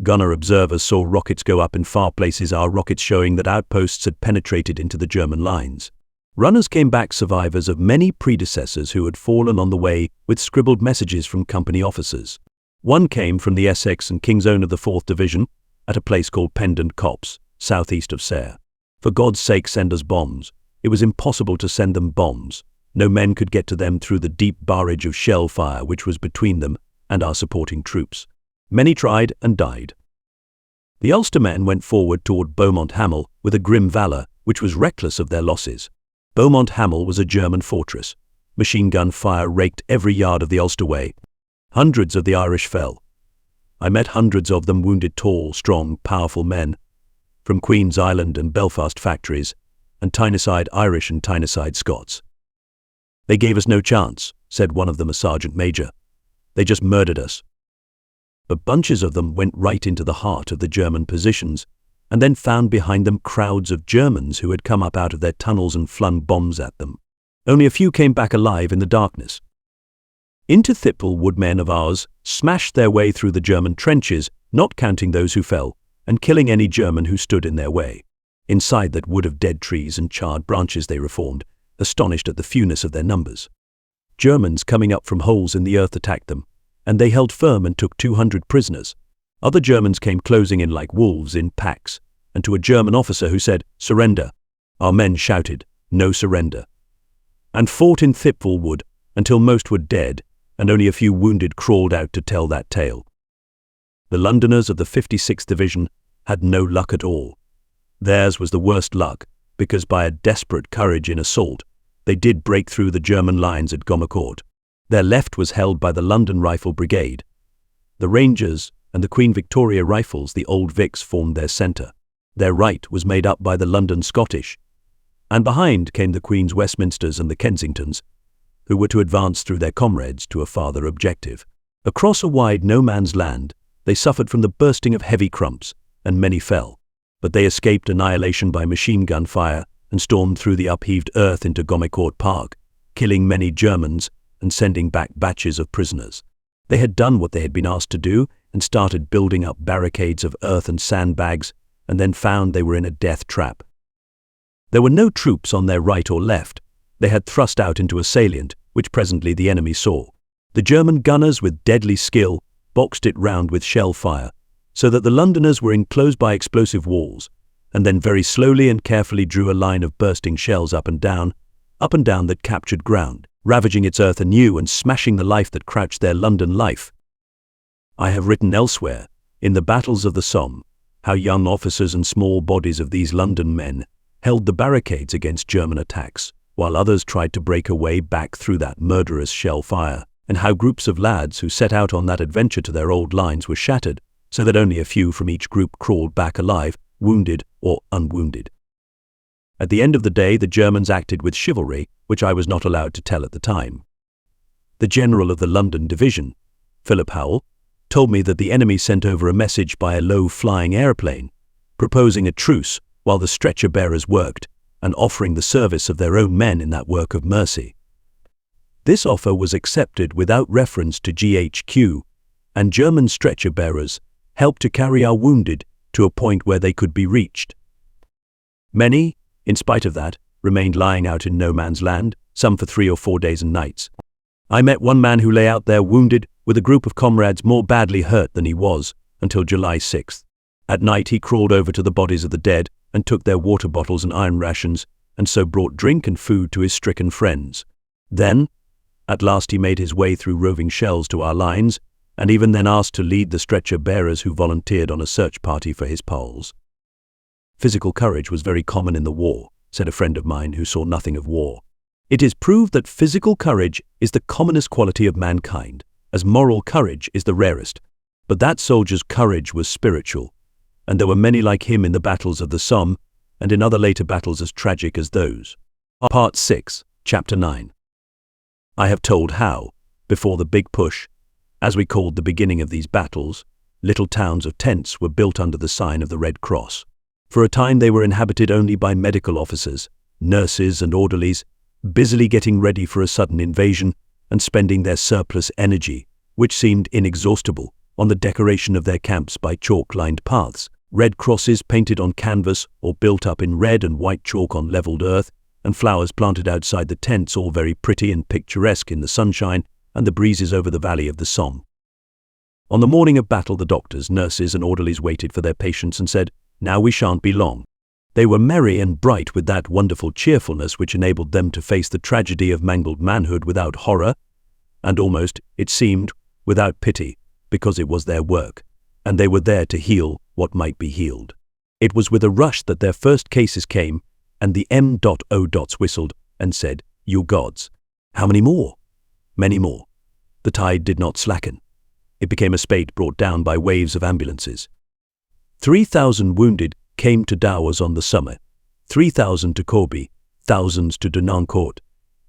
Gunner observers saw rockets go up in far places, our rockets showing that outposts had penetrated into the German lines. Runners came back, survivors of many predecessors who had fallen on the way, with scribbled messages from company officers. One came from the Essex and King's Own of the 4th Division, at a place called Pendant Copse, southeast of Serre. For God's sake, send us bombs. It was impossible to send them bombs. No men could get to them through the deep barrage of shell fire which was between them and our supporting troops. Many tried and died. The Ulster men went forward toward Beaumont-Hamel with a grim valour which was reckless of their losses. Beaumont-Hamel was a German fortress. Machine gun fire raked every yard of the Ulster way. Hundreds of the Irish fell. I met hundreds of them, wounded, tall, strong, powerful men, from Queen's Island and Belfast factories, and Tyneside Irish and Tyneside Scots. They gave us no chance, said one of them, a sergeant major. They just murdered us. But bunches of them went right into the heart of the German positions, and then found behind them crowds of Germans who had come up out of their tunnels and flung bombs at them. Only a few came back alive in the darkness. Into Thippel Wood men of ours smashed their way through the German trenches, not counting those who fell, and killing any German who stood in their way. Inside that wood of dead trees and charred branches they reformed, astonished at the fewness of their numbers. Germans coming up from holes in the earth attacked them, and they held firm and took 200 prisoners. Other Germans came closing in like wolves in packs, and to a German officer who said, "Surrender," our men shouted, "No surrender," and fought in Thippel Wood until most were dead, and only a few wounded crawled out to tell that tale. The Londoners of the 56th Division had no luck at all. Theirs was the worst luck, because by a desperate courage in assault, they did break through the German lines at Gommecourt. Their left was held by the London Rifle Brigade. The Rangers and the Queen Victoria Rifles, the Old Vics, formed their centre. Their right was made up by the London Scottish, and behind came the Queen's Westminsters and the Kensingtons, who were to advance through their comrades to a farther objective. Across a wide no-man's land, they suffered from the bursting of heavy crumps, and many fell, but they escaped annihilation by machine gun fire and stormed through the upheaved earth into Gommecourt Park, killing many Germans and sending back batches of prisoners. They had done what they had been asked to do and started building up barricades of earth and sandbags, and then found they were in a death trap. There were no troops on their right or left. They had thrust out into a salient, which presently the enemy saw. The German gunners, with deadly skill, boxed it round with shell fire, so that the Londoners were enclosed by explosive walls, and then very slowly and carefully drew a line of bursting shells up and down that captured ground, ravaging its earth anew and smashing the life that crouched their London life. I have written elsewhere, in the battles of the Somme, how young officers and small bodies of these London men held the barricades against German attacks, while others tried to break a way back through that murderous shell fire, and how groups of lads who set out on that adventure to their old lines were shattered, so that only a few from each group crawled back alive, wounded or unwounded. At the end of the day, the Germans acted with chivalry, which I was not allowed to tell at the time. The general of the London Division, Philip Howell, told me that the enemy sent over a message by a low-flying airplane, proposing a truce while the stretcher-bearers worked, and offering the service of their own men in that work of mercy. This offer was accepted without reference to GHQ, and German stretcher-bearers helped to carry our wounded to a point where they could be reached. Many, in spite of that, remained lying out in no man's land, some for 3 or 4 days and nights. I met one man who lay out there wounded with a group of comrades more badly hurt than he was until July 6th. At night he crawled over to the bodies of the dead and took their water bottles and iron rations, and so brought drink and food to his stricken friends. Then, at last, he made his way through roving shells to our lines, and even then asked to lead the stretcher-bearers who volunteered on a search party for his poles. Physical courage was very common in the war, said a friend of mine who saw nothing of war. It is proved that physical courage is the commonest quality of mankind, as moral courage is the rarest. But that soldier's courage was spiritual, and there were many like him in the battles of the Somme, and in other later battles as tragic as those. Part 6, Chapter 9. I have told how, before the Big Push, as we called the beginning of these battles, little towns of tents were built under the sign of the Red Cross. For a time they were inhabited only by medical officers, nurses and orderlies, busily getting ready for a sudden invasion and spending their surplus energy, which seemed inexhaustible, on the decoration of their camps by chalk-lined paths, red crosses painted on canvas or built up in red and white chalk on levelled earth, and flowers planted outside the tents, all very pretty and picturesque in the sunshine and the breezes over the valley of the Somme. On the morning of battle, the doctors, nurses and orderlies waited for their patients and said, "Now we shan't be long." They were merry and bright with that wonderful cheerfulness which enabled them to face the tragedy of mangled manhood without horror, and almost, it seemed, without pity, because it was their work, and they were there to heal what might be healed. It was with a rush that their first cases came, and the M.O. whistled and said, "You gods, how many more?" Many more. The tide did not slacken. It became a spate brought down by waves of ambulances. 3,000 wounded came to Dowers on the summit, 3,000 to Corby, thousands to Denoncourt,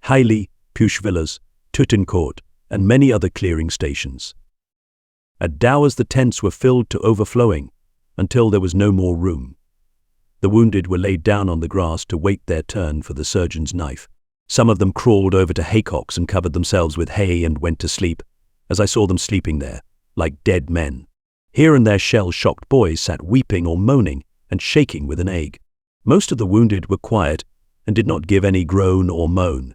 Hailey, Puchvillas, Toutencourt, and many other clearing stations. At Dowers the tents were filled to overflowing until there was no more room. The wounded were laid down on the grass to wait their turn for the surgeon's knife. Some of them crawled over to haycocks and covered themselves with hay and went to sleep, as I saw them sleeping there, like dead men. Here and there shell-shocked boys sat weeping or moaning and shaking with an ague. Most of the wounded were quiet and did not give any groan or moan.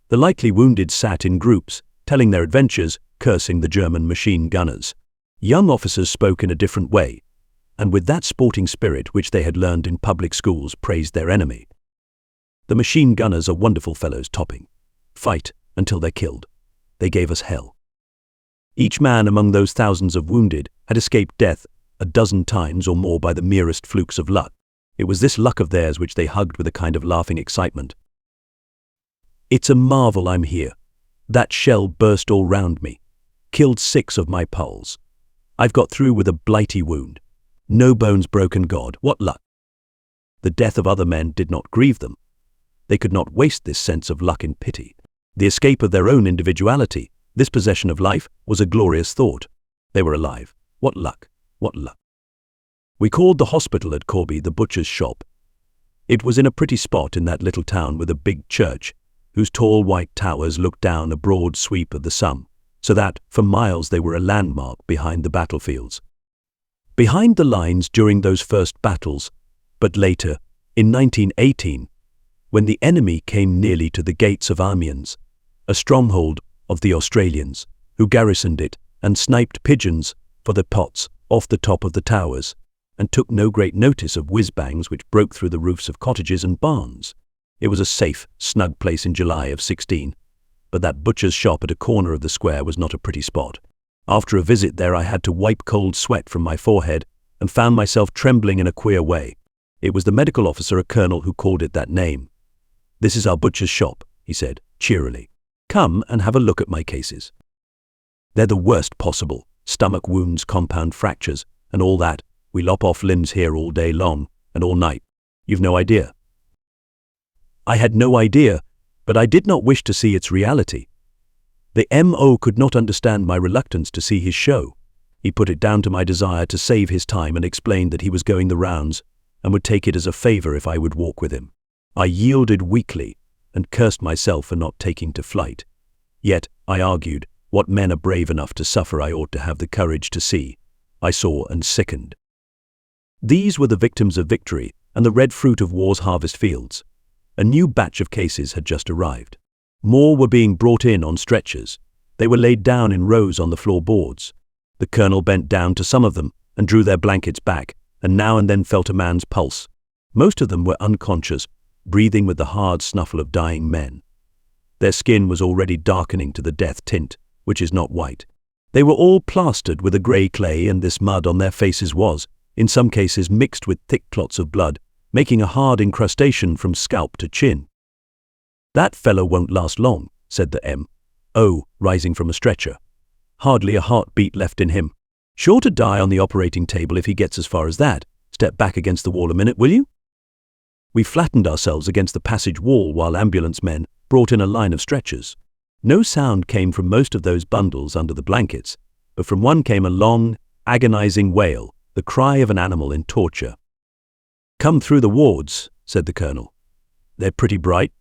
The likely wounded sat in groups, telling their adventures, cursing the German machine gunners. Young officers spoke in a different way, and with that sporting spirit which they had learned in public schools praised their enemy. The machine gunners are wonderful fellows, topping. Fight until they're killed. They gave us hell. Each man among those thousands of wounded had escaped death a dozen times or more by the merest flukes of luck. It was this luck of theirs which they hugged with a kind of laughing excitement. It's a marvel I'm here. That shell burst all round me. Killed 6 of my pals. I've got through with a blighty wound. No bones broken, God, what luck. The death of other men did not grieve them. They could not waste this sense of luck in pity. The escape of their own individuality, this possession of life, was a glorious thought. They were alive. What luck, what luck. We called the hospital at Corby the butcher's shop. It was in a pretty spot in that little town with a big church, whose tall white towers looked down a broad sweep of the Somme, so that, for miles, they were a landmark behind the battlefields. Behind the lines during those first battles, but later, in 1918, when the enemy came nearly to the gates of Amiens, a stronghold of the Australians, who garrisoned it and sniped pigeons for the pots off the top of the towers, and took no great notice of whiz-bangs which broke through the roofs of cottages and barns. It was a safe, snug place in July of 16, but that butcher's shop at a corner of the square was not a pretty spot. After a visit there I had to wipe cold sweat from my forehead and found myself trembling in a queer way. It was the medical officer, a colonel, who called it that name. "This is our butcher's shop," he said, cheerily. "Come and have a look at my cases. They're the worst possible, stomach wounds, compound fractures, and all that. We lop off limbs here all day long, and all night. You've no idea." I had no idea, but I did not wish to see its reality. The M.O. could not understand my reluctance to see his show. He put it down to my desire to save his time and explained that he was going the rounds and would take it as a favor if I would walk with him. I yielded weakly and cursed myself for not taking to flight. Yet, I argued, what men are brave enough to suffer I ought to have the courage to see. I saw and sickened. These were the victims of victory and the red fruit of war's harvest fields. A new batch of cases had just arrived. More were being brought in on stretchers. They were laid down in rows on the floorboards. The colonel bent down to some of them and drew their blankets back, and now and then felt a man's pulse. Most of them were unconscious, breathing with the hard snuffle of dying men. Their skin was already darkening to the death tint, which is not white. They were all plastered with a grey clay, and this mud on their faces was, in some cases, mixed with thick clots of blood, making a hard incrustation from scalp to chin. "That fellow won't last long," said the M.O., rising from a stretcher. "Hardly a heartbeat left in him. Sure to die on the operating table if he gets as far as that. Step back against the wall a minute, will you?" We flattened ourselves against the passage wall while ambulance men brought in a line of stretchers. No sound came from most of those bundles under the blankets, but from one came a long, agonizing wail, the cry of an animal in torture. "Come through the wards," said the colonel. "They're pretty bright,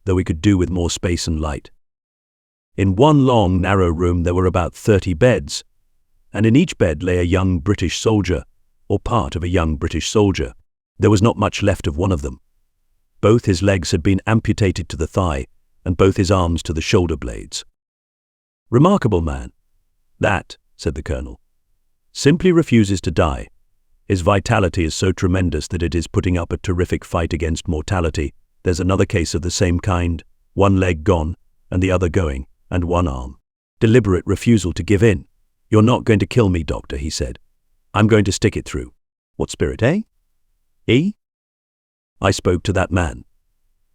though we could do with more space and light." In one long, narrow room there were about 30 beds, and in each bed lay a young British soldier, or part of a young British soldier. There was not much left of one of them. Both his legs had been amputated to the thigh, and both his arms to the shoulder blades. "Remarkable man. That," said the colonel, "simply refuses to die. His vitality is so tremendous that it is putting up a terrific fight against mortality. There's another case of the same kind, one leg gone, and the other going, and one arm. Deliberate refusal to give in. 'You're not going to kill me, doctor,' he said. 'I'm going to stick it through.' What spirit, eh? Eh?" I spoke to that man.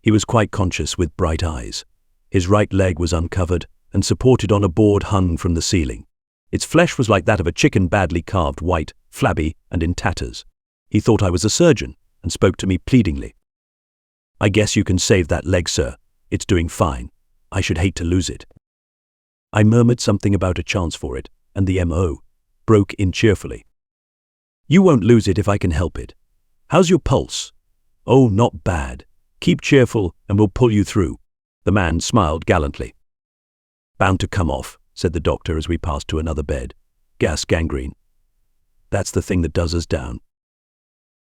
He was quite conscious, with bright eyes. His right leg was uncovered and supported on a board hung from the ceiling. Its flesh was like that of a chicken, badly carved, white, flabby, and in tatters. He thought I was a surgeon and spoke to me pleadingly. "I guess you can save that leg, sir. It's doing fine. I should hate to lose it." I murmured something about a chance for it, and the M.O. broke in cheerfully. "You won't lose it if I can help it. How's your pulse?" "Oh, not bad. Keep cheerful and we'll pull you through." The man smiled gallantly. "Bound to come off," said the doctor as we passed to another bed. "Gas gangrene. That's the thing that does us down."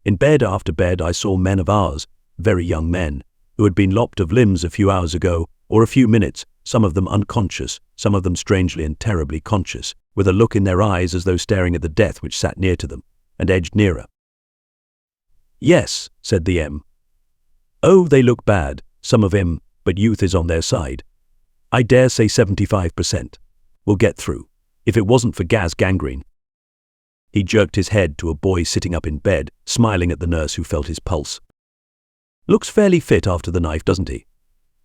In bed after bed I saw men of ours, very young men, who had been lopped of limbs a few hours ago, or a few minutes, some of them unconscious, some of them strangely and terribly conscious, with a look in their eyes as though staring at the death which sat near to them, and edged nearer. "Yes," said the M. "Oh, they look bad, some of 'em, but youth is on their side. I dare say 75%. We'll get through, if it wasn't for gas gangrene." He jerked his head to a boy sitting up in bed, smiling at the nurse who felt his pulse. "Looks fairly fit after the knife, doesn't he?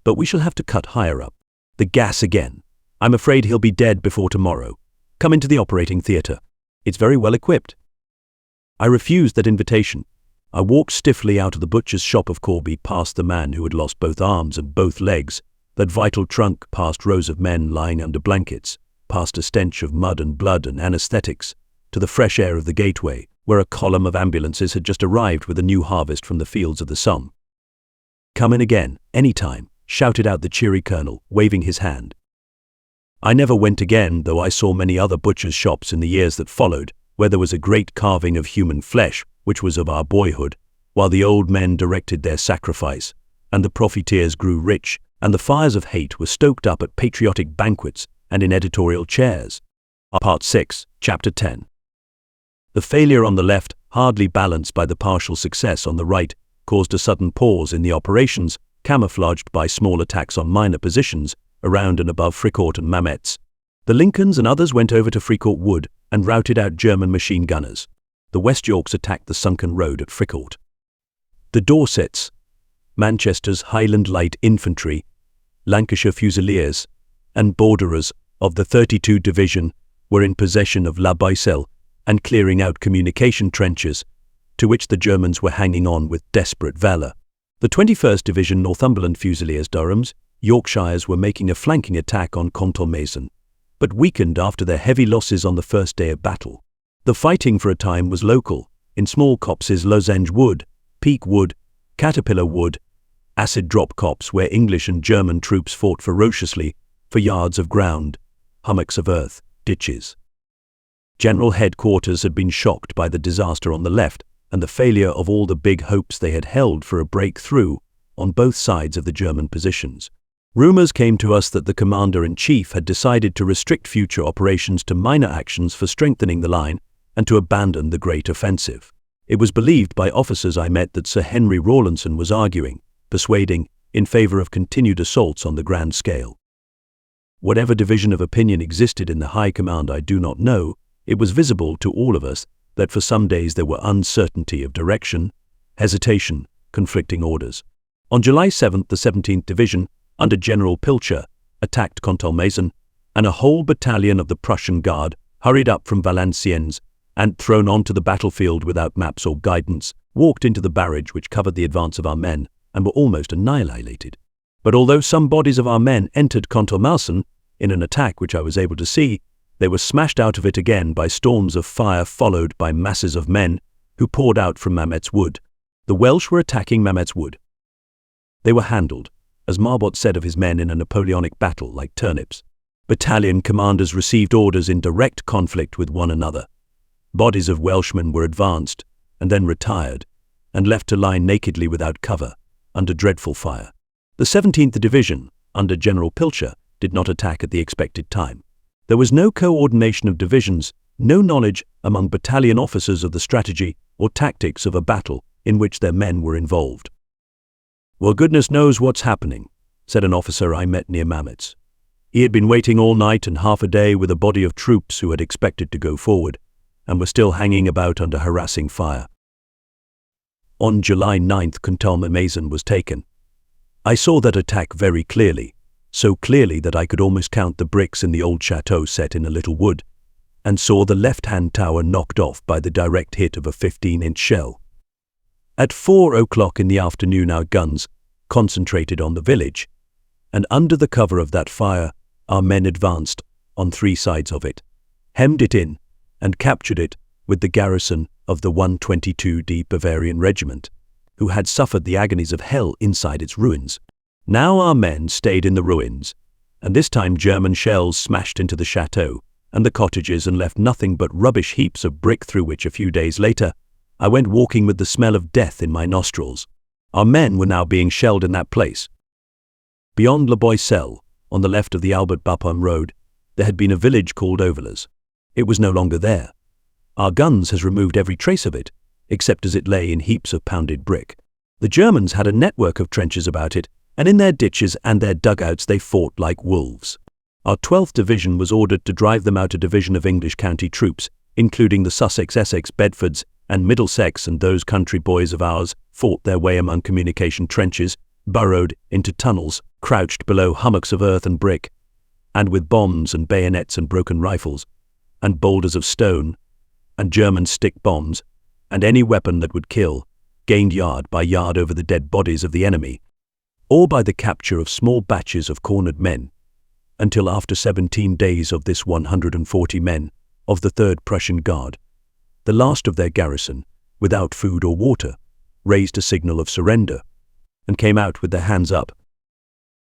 But we shall have to cut higher up. The gas again. I'm afraid he'll be dead before tomorrow. Come into the operating theatre. It's very well equipped." I refused that invitation. I walked stiffly out of the butcher's shop of Corby, past the man who had lost both arms and both legs, that vital trunk, past rows of men lying under blankets, past a stench of mud and blood and anesthetics, to the fresh air of the gateway, where a column of ambulances had just arrived with a new harvest from the fields of the Somme. "Come in again, any time," shouted out the cheery colonel, waving his hand. I never went again, though I saw many other butchers' shops in the years that followed, where there was a great carving of human flesh, which was of our boyhood, while the old men directed their sacrifice, and the profiteers grew rich, and the fires of hate were stoked up at patriotic banquets and in editorial chairs. Part 6, Chapter 10. The failure on the left, hardly balanced by the partial success on the right, caused a sudden pause in the operations, camouflaged by small attacks on minor positions around and above Fricourt and Mametz. The Lincolns and others went over to Fricourt Wood and routed out German machine gunners. The West Yorks attacked the sunken road at Fricourt. The Dorsets, Manchester's Highland Light Infantry, Lancashire Fusiliers, and Borderers of the 32 Division were in possession of La Baisselle and clearing out communication trenches, to which the Germans were hanging on with desperate valour. The 21st Division Northumberland Fusiliers Durhams, Yorkshires were making a flanking attack on Contalmaison, but weakened after their heavy losses on the first day of battle. The fighting for a time was local, in small copses Lozenge Wood, Peak Wood, Caterpillar Wood, acid drop copse where English and German troops fought ferociously for yards of ground, hummocks of earth, ditches. General headquarters had been shocked by the disaster on the left and the failure of all the big hopes they had held for a breakthrough on both sides of the German positions. Rumors came to us that the commander-in-chief had decided to restrict future operations to minor actions for strengthening the line and to abandon the great offensive. It was believed by officers I met that Sir Henry Rawlinson was arguing, persuading, in favor of continued assaults on the grand scale. Whatever division of opinion existed in the High Command I do not know, it was visible to all of us that for some days there were uncertainty of direction, hesitation, conflicting orders. On July 7th, the 17th Division, under General Pilcher, attacked Contalmaison, and a whole battalion of the Prussian Guard hurried up from Valenciennes and, thrown onto the battlefield without maps or guidance, walked into the barrage which covered the advance of our men and were almost annihilated. But although some bodies of our men entered Contalmaison in an attack which I was able to see, they were smashed out of it again by storms of fire followed by masses of men who poured out from Mametz Wood. The Welsh were attacking Mametz Wood. They were handled, as Marbot said of his men in a Napoleonic battle, like turnips. Battalion commanders received orders in direct conflict with one another. Bodies of Welshmen were advanced and then retired and left to lie nakedly without cover, under dreadful fire. The 17th Division, under General Pilcher, did not attack at the expected time. There was no coordination of divisions, no knowledge among battalion officers of the strategy or tactics of a battle in which their men were involved. "Well, goodness knows what's happening," said an officer I met near Mametz. He had been waiting all night and half a day with a body of troops who had expected to go forward, and were still hanging about under harassing fire. On July 9th, Contalmaison was taken. I saw that attack very clearly, so clearly that I could almost count the bricks in the old chateau set in a little wood, and saw the left-hand tower knocked off by the direct hit of a 15-inch shell. At 4 o'clock in the afternoon our guns concentrated on the village, and under the cover of that fire our men advanced on 3 sides of it, hemmed it in, and captured it with the garrison of the 122d Bavarian Regiment, who had suffered the agonies of hell inside its ruins. Now our men stayed in the ruins, and this time German shells smashed into the chateau and the cottages and left nothing but rubbish heaps of brick through which a few days later I went walking with the smell of death in my nostrils. Our men were now being shelled in that place. Beyond Le Boissel, on the left of the Albert Bapaume road, there had been a village called Overlers. It was no longer there. Our guns has removed every trace of it, except as it lay in heaps of pounded brick. The Germans had a network of trenches about it, and in their ditches and their dugouts they fought like wolves. Our 12th Division was ordered to drive them out. A division of English county troops, including the Sussex, Essex, Bedfords, and Middlesex, and those country boys of ours, fought their way among communication trenches, burrowed into tunnels, crouched below hummocks of earth and brick, and with bombs and bayonets and broken rifles, and boulders of stone, and German stick bombs, and any weapon that would kill, gained yard by yard over the dead bodies of the enemy, or by the capture of small batches of cornered men, until after 17 days of this 140 men of the 3rd Prussian Guard, the last of their garrison, without food or water, raised a signal of surrender, and came out with their hands up.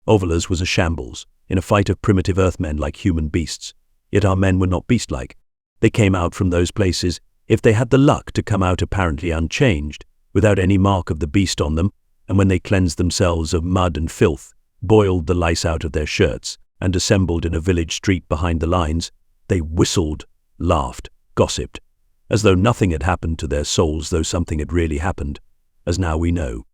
Overlers was a shambles, in a fight of primitive earthmen like human beasts, yet our men were not beast-like. They came out from those places, if they had the luck to come out apparently unchanged, without any mark of the beast on them, and when they cleansed themselves of mud and filth, boiled the lice out of their shirts, and assembled in a village street behind the lines, they whistled, laughed, gossiped, as though nothing had happened to their souls, though something had really happened, as now we know.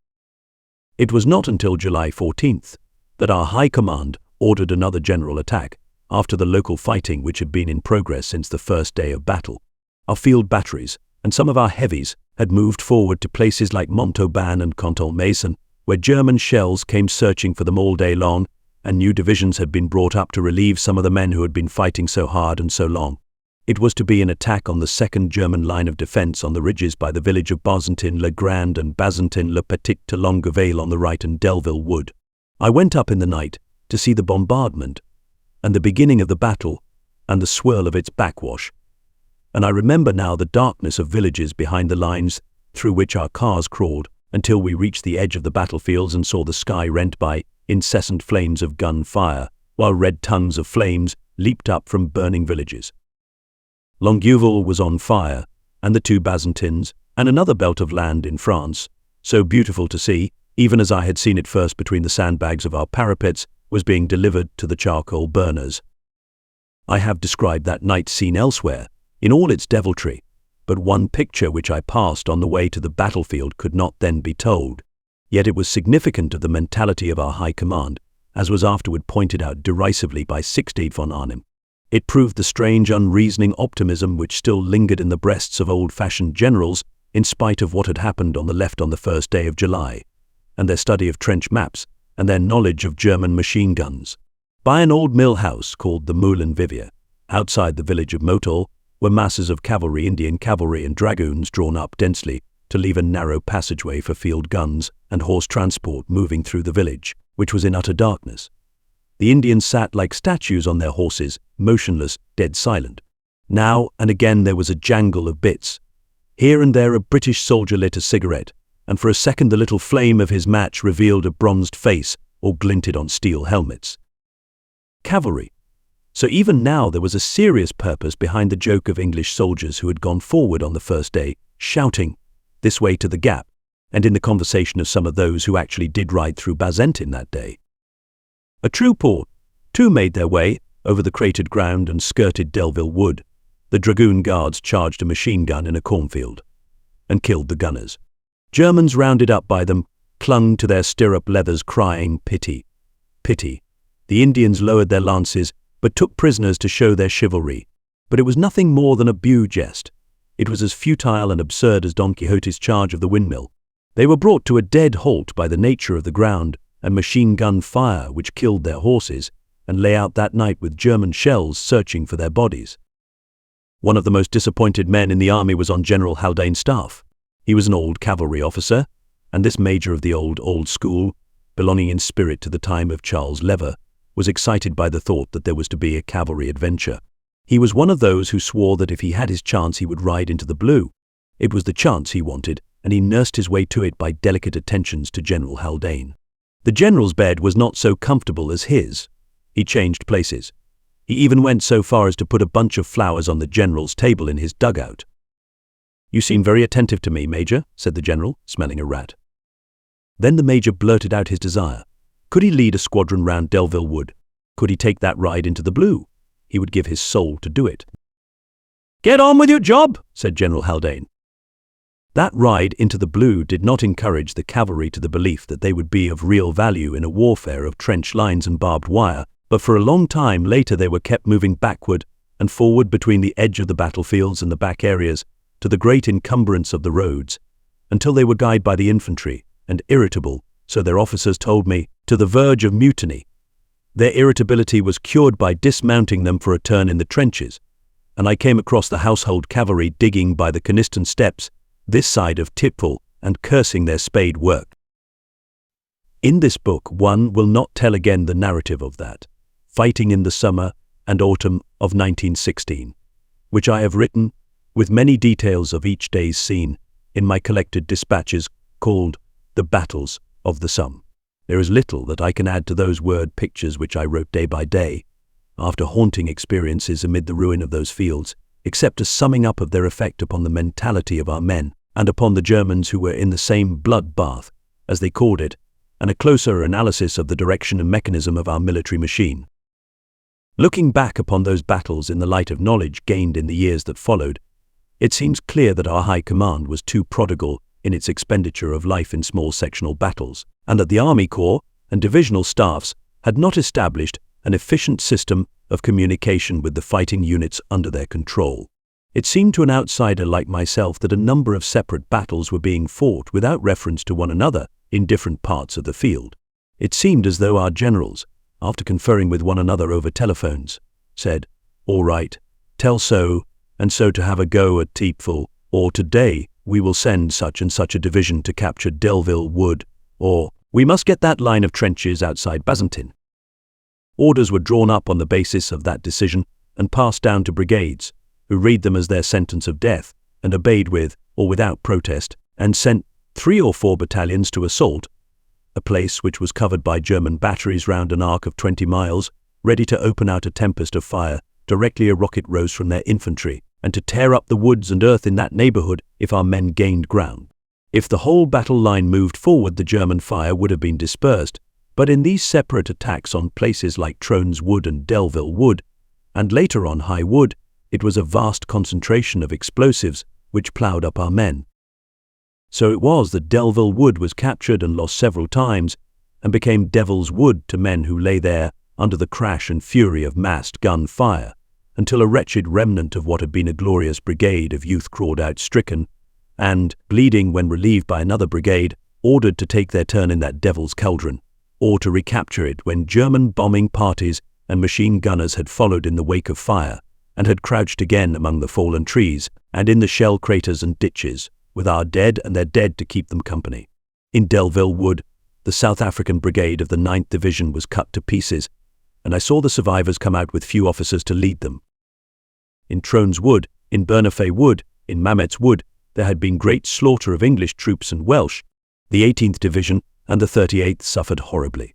It was not until July 14th that our High Command ordered another general attack, after the local fighting which had been in progress since the first day of battle. Our field batteries and some of our heavies had moved forward to places like Montauban and Contalmaison, where German shells came searching for them all day long, and new divisions had been brought up to relieve some of the men who had been fighting so hard and so long. It was to be an attack on the 2nd German line of defense on the ridges by the village of Bazentin-le-Grand and Bazentin-le-Petit to Longueville on the right and Delville Wood. I went up in the night to see the bombardment and the beginning of the battle and the swirl of its backwash, and I remember now the darkness of villages behind the lines through which our cars crawled until we reached the edge of the battlefields and saw the sky rent by incessant flames of gun fire, while red tongues of flames leaped up from burning villages. Longueville was on fire, and the 2 Bazentins, and another belt of land in France, so beautiful to see, even as I had seen it first between the sandbags of our parapets, was being delivered to the charcoal burners. I have described that night scene elsewhere, in all its deviltry, but one picture which I passed on the way to the battlefield could not then be told. Yet it was significant of the mentality of our High Command, as was afterward pointed out derisively by Sixte von Arnim. It proved the strange, unreasoning optimism which still lingered in the breasts of old-fashioned generals, in spite of what had happened on the left on the first day of July, and their study of trench maps, and their knowledge of German machine guns. By an old mill house called the Moulin Vivier, outside the village of Motol, were masses of cavalry, Indian cavalry and dragoons drawn up densely to leave a narrow passageway for field guns and horse transport moving through the village, which was in utter darkness. The Indians sat like statues on their horses, motionless, dead silent. Now and again there was a jangle of bits. Here and there a British soldier lit a cigarette, and for a second the little flame of his match revealed a bronzed face or glinted on steel helmets. Cavalry. So even now there was a serious purpose behind the joke of English soldiers who had gone forward on the first day, shouting, "This way to the gap," and in the conversation of some of those who actually did ride through Bazentin that day. A troop or 2 made their way over the cratered ground and skirted Delville Wood. The dragoon guards charged a machine gun in a cornfield and killed the gunners. Germans rounded up by them clung to their stirrup leathers crying, "Pity, pity." The Indians lowered their lances but took prisoners to show their chivalry. But it was nothing more than a bew jest. It was as futile and absurd as Don Quixote's charge of the windmill. They were brought to a dead halt by the nature of the ground and machine gun fire which killed their horses, and lay out that night with German shells searching for their bodies. One of the most disappointed men in the army was on General Haldane's staff. He was an old cavalry officer, and this major of the old school, belonging in spirit to the time of Charles Lever, was excited by the thought that there was to be a cavalry adventure. He was one of those who swore that if he had his chance he would ride into the blue. It was the chance he wanted, and he nursed his way to it by delicate attentions to General Haldane. The general's bed was not so comfortable as his. He changed places. He even went so far as to put a bunch of flowers on the general's table in his dugout. "You seem very attentive to me, Major," said the general, smelling a rat. Then the major blurted out his desire. Could he lead a squadron round Delville Wood? Could he take that ride into the blue? He would give his soul to do it. "Get on with your job," said General Haldane. That ride into the blue did not encourage the cavalry to the belief that they would be of real value in a warfare of trench lines and barbed wire, but for a long time later they were kept moving backward and forward between the edge of the battlefields and the back areas, to the great encumbrance of the roads, until they were guyed by the infantry, and irritable, so their officers told me, to the verge of mutiny. Their irritability was cured by dismounting them for a turn in the trenches, and I came across the household cavalry digging by the Coniston steps, this side of Tipful, and cursing their spade work. In this book one will not tell again the narrative of that fighting in the summer and autumn of 1916, which I have written, with many details of each day's scene, in my collected dispatches called The Battles of the Somme. There is little that I can add to those word pictures which I wrote day by day, after haunting experiences amid the ruin of those fields, except a summing up of their effect upon the mentality of our men, and upon the Germans who were in the same blood-bath, as they called it, and a closer analysis of the direction and mechanism of our military machine. Looking back upon those battles in the light of knowledge gained in the years that followed, it seems clear that our High Command was too prodigal in its expenditure of life in small sectional battles, and that the Army Corps and divisional staffs had not established an efficient system of communication with the fighting units under their control. It seemed to an outsider like myself that a number of separate battles were being fought without reference to one another in different parts of the field. It seemed as though our generals, after conferring with one another over telephones, said, "All right, tell so and so to have a go at Tipful," or "Today we will send such and such a division to capture Delville Wood," or "We must get that line of trenches outside Bazentin." Orders were drawn up on the basis of that decision and passed down to brigades, who read them as their sentence of death and obeyed with or without protest, and sent 3 or 4 battalions to assault a place which was covered by German batteries round an arc of 20 miles, ready to open out a tempest of fire directly a rocket rose from their infantry, and to tear up the woods and earth in that neighborhood if our men gained ground. If the whole battle line moved forward, the German fire would have been dispersed, but in these separate attacks on places like Trones Wood and Delville Wood, and later on High Wood, it was a vast concentration of explosives which ploughed up our men. So it was that Delville Wood was captured and lost several times, and became Devil's Wood to men who lay there under the crash and fury of massed gun fire, until a wretched remnant of what had been a glorious brigade of youth crawled out stricken, and, bleeding when relieved by another brigade, ordered to take their turn in that devil's cauldron, or to recapture it when German bombing parties and machine gunners had followed in the wake of fire, and had crouched again among the fallen trees and in the shell craters and ditches, with our dead and their dead to keep them company. In Delville Wood, the South African Brigade of the 9th Division was cut to pieces, and I saw the survivors come out with few officers to lead them. In Trones Wood, in Bernafay Wood, in Mametz Wood, there had been great slaughter of English troops and Welsh. The 18th Division and the 38th suffered horribly.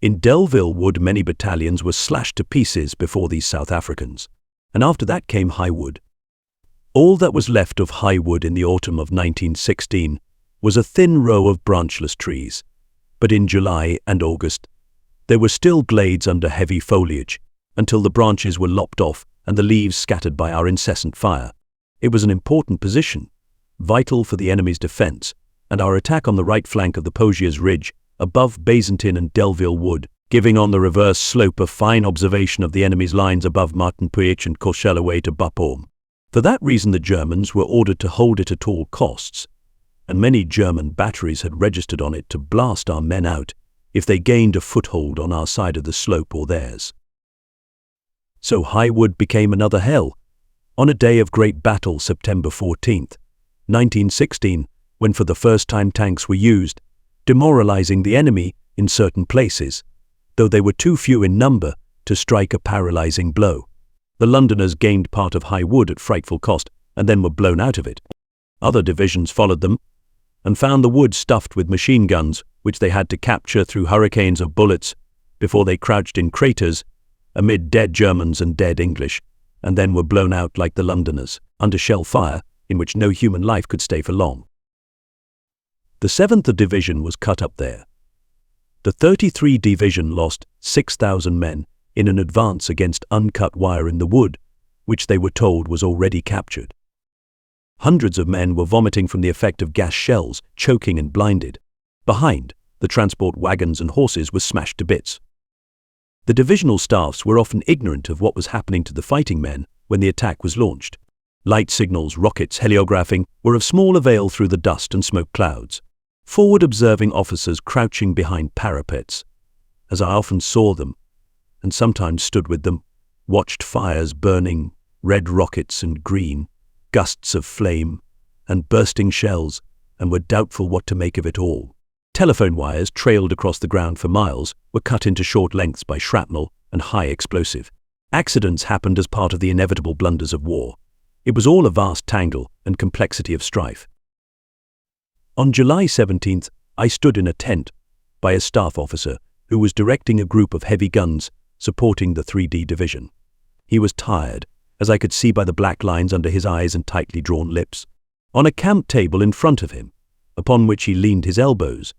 In Delville Wood, many battalions were slashed to pieces before these South Africans, and after that came High Wood. All that was left of High Wood in the autumn of 1916 was a thin row of branchless trees, but in July and August there were still glades under heavy foliage, until the branches were lopped off and the leaves scattered by our incessant fire. It was an important position, vital for the enemy's defence, and our attack on the right flank of the Pogiers Ridge, above Bazentin and Delville Wood, giving on the reverse slope a fine observation of the enemy's lines above Martinpuich and Courcelles away to Bapaume. For that reason the Germans were ordered to hold it at all costs, and many German batteries had registered on it to blast our men out if they gained a foothold on our side of the slope or theirs. So High Wood became another hell, On a day of great battle, September 14th, 1916, when for the first time tanks were used, demoralizing the enemy in certain places, though they were too few in number to strike a paralyzing blow. The Londoners gained part of High Wood at frightful cost and then were blown out of it. Other divisions followed them and found the wood stuffed with machine guns, which they had to capture through hurricanes of bullets before they crouched in craters amid dead Germans and dead English, and then were blown out like the Londoners, under shell fire in which no human life could stay for long. The 7th Division was cut up there. The 33 Division lost 6,000 men in an advance against uncut wire in the wood, which they were told was already captured. Hundreds of men were vomiting from the effect of gas shells, choking and blinded. Behind, the transport wagons and horses were smashed to bits. The divisional staffs were often ignorant of what was happening to the fighting men when the attack was launched. Light signals, rockets, heliographing were of small avail through the dust and smoke clouds. Forward observing officers crouching behind parapets, as I often saw them, and sometimes stood with them, watched fires burning, red rockets and green, gusts of flame, and bursting shells, and were doubtful what to make of it all. Telephone wires trailed across the ground for miles were cut into short lengths by shrapnel and high explosive. Accidents happened as part of the inevitable blunders of war. It was all a vast tangle and complexity of strife. On July 17th, I stood in a tent by a staff officer who was directing a group of heavy guns supporting the 3D Division. He was tired, as I could see by the black lines under his eyes and tightly drawn lips. On a camp table in front of him, upon which he leaned his elbows,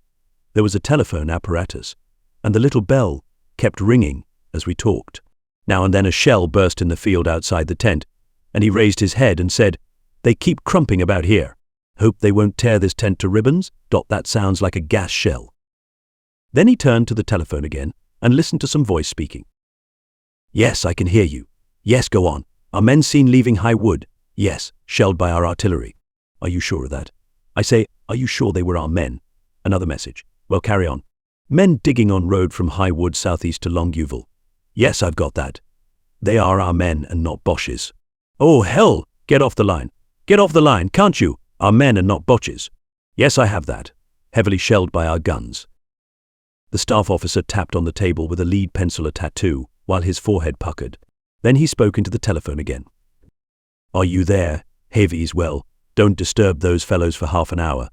there was a telephone apparatus, and the little bell kept ringing as we talked. Now and then a shell burst in the field outside the tent, and he raised his head and said, "They keep crumping about here. Hope they won't tear this tent to ribbons. That sounds like a gas shell." Then he turned to the telephone again and listened to some voice speaking. "Yes, I can hear you. Yes, go on. Are men seen leaving High Wood? Yes, shelled by our artillery. Are you sure of that? I say, are you sure they were our men?" Another message. "Well, carry on. Men digging on road from High Wood southeast to Longueuil. Yes, I've got that. They are our men and not Boches. Oh, hell! Get off the line. Get off the line, can't you? Our men and not Boches. Yes, I have that. Heavily shelled by our guns." The staff officer tapped on the table with a lead pencil, a tattoo, while his forehead puckered. Then he spoke into the telephone again. "Are you there? Heavies, well, don't disturb those fellows for half an hour.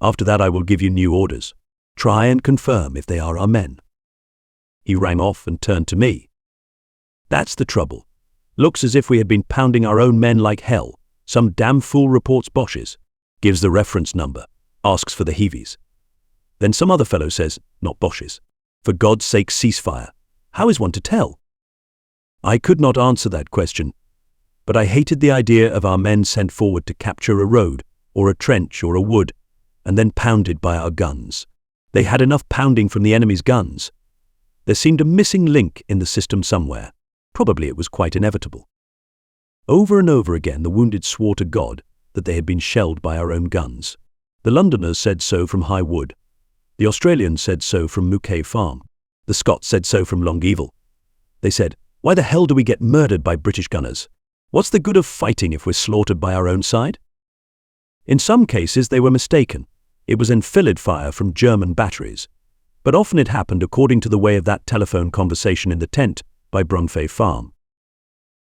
After that I will give you new orders. Try and confirm if they are our men." He rang off and turned to me. "That's the trouble. Looks as if we had been pounding our own men like hell. Some damn fool reports Boches, gives the reference number, asks for the heavies. Then some other fellow says, not Boches. For God's sake, ceasefire. How is one to tell?" I could not answer that question, but I hated the idea of our men sent forward to capture a road, or a trench, or a wood, and then pounded by our guns. They had enough pounding from the enemy's guns. There seemed a missing link in the system somewhere. Probably it was quite inevitable. Over and over again the wounded swore to God that they had been shelled by our own guns. The Londoners said so from High Wood. The Australians said so from Mouquet Farm. The Scots said so from Longueuil. They said, "Why the hell do we get murdered by British gunners? What's the good of fighting if we're slaughtered by our own side?" In some cases they were mistaken. It was enfilade fire from German batteries. But often it happened according to the way of that telephone conversation in the tent by Brunfay Farm.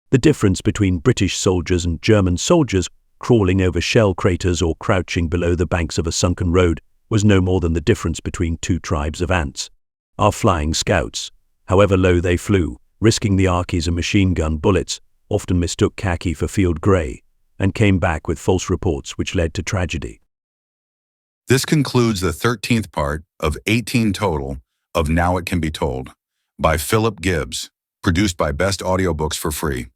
The difference between British soldiers and German soldiers crawling over shell craters or crouching below the banks of a sunken road was no more than the difference between two tribes of ants. Our flying scouts, however low they flew, risking the Archies and machine gun bullets, often mistook khaki for field grey and came back with false reports which led to tragedy. This concludes the 13th part of 18 total of Now It Can Be Told by Philip Gibbs, produced by Best Audiobooks for free.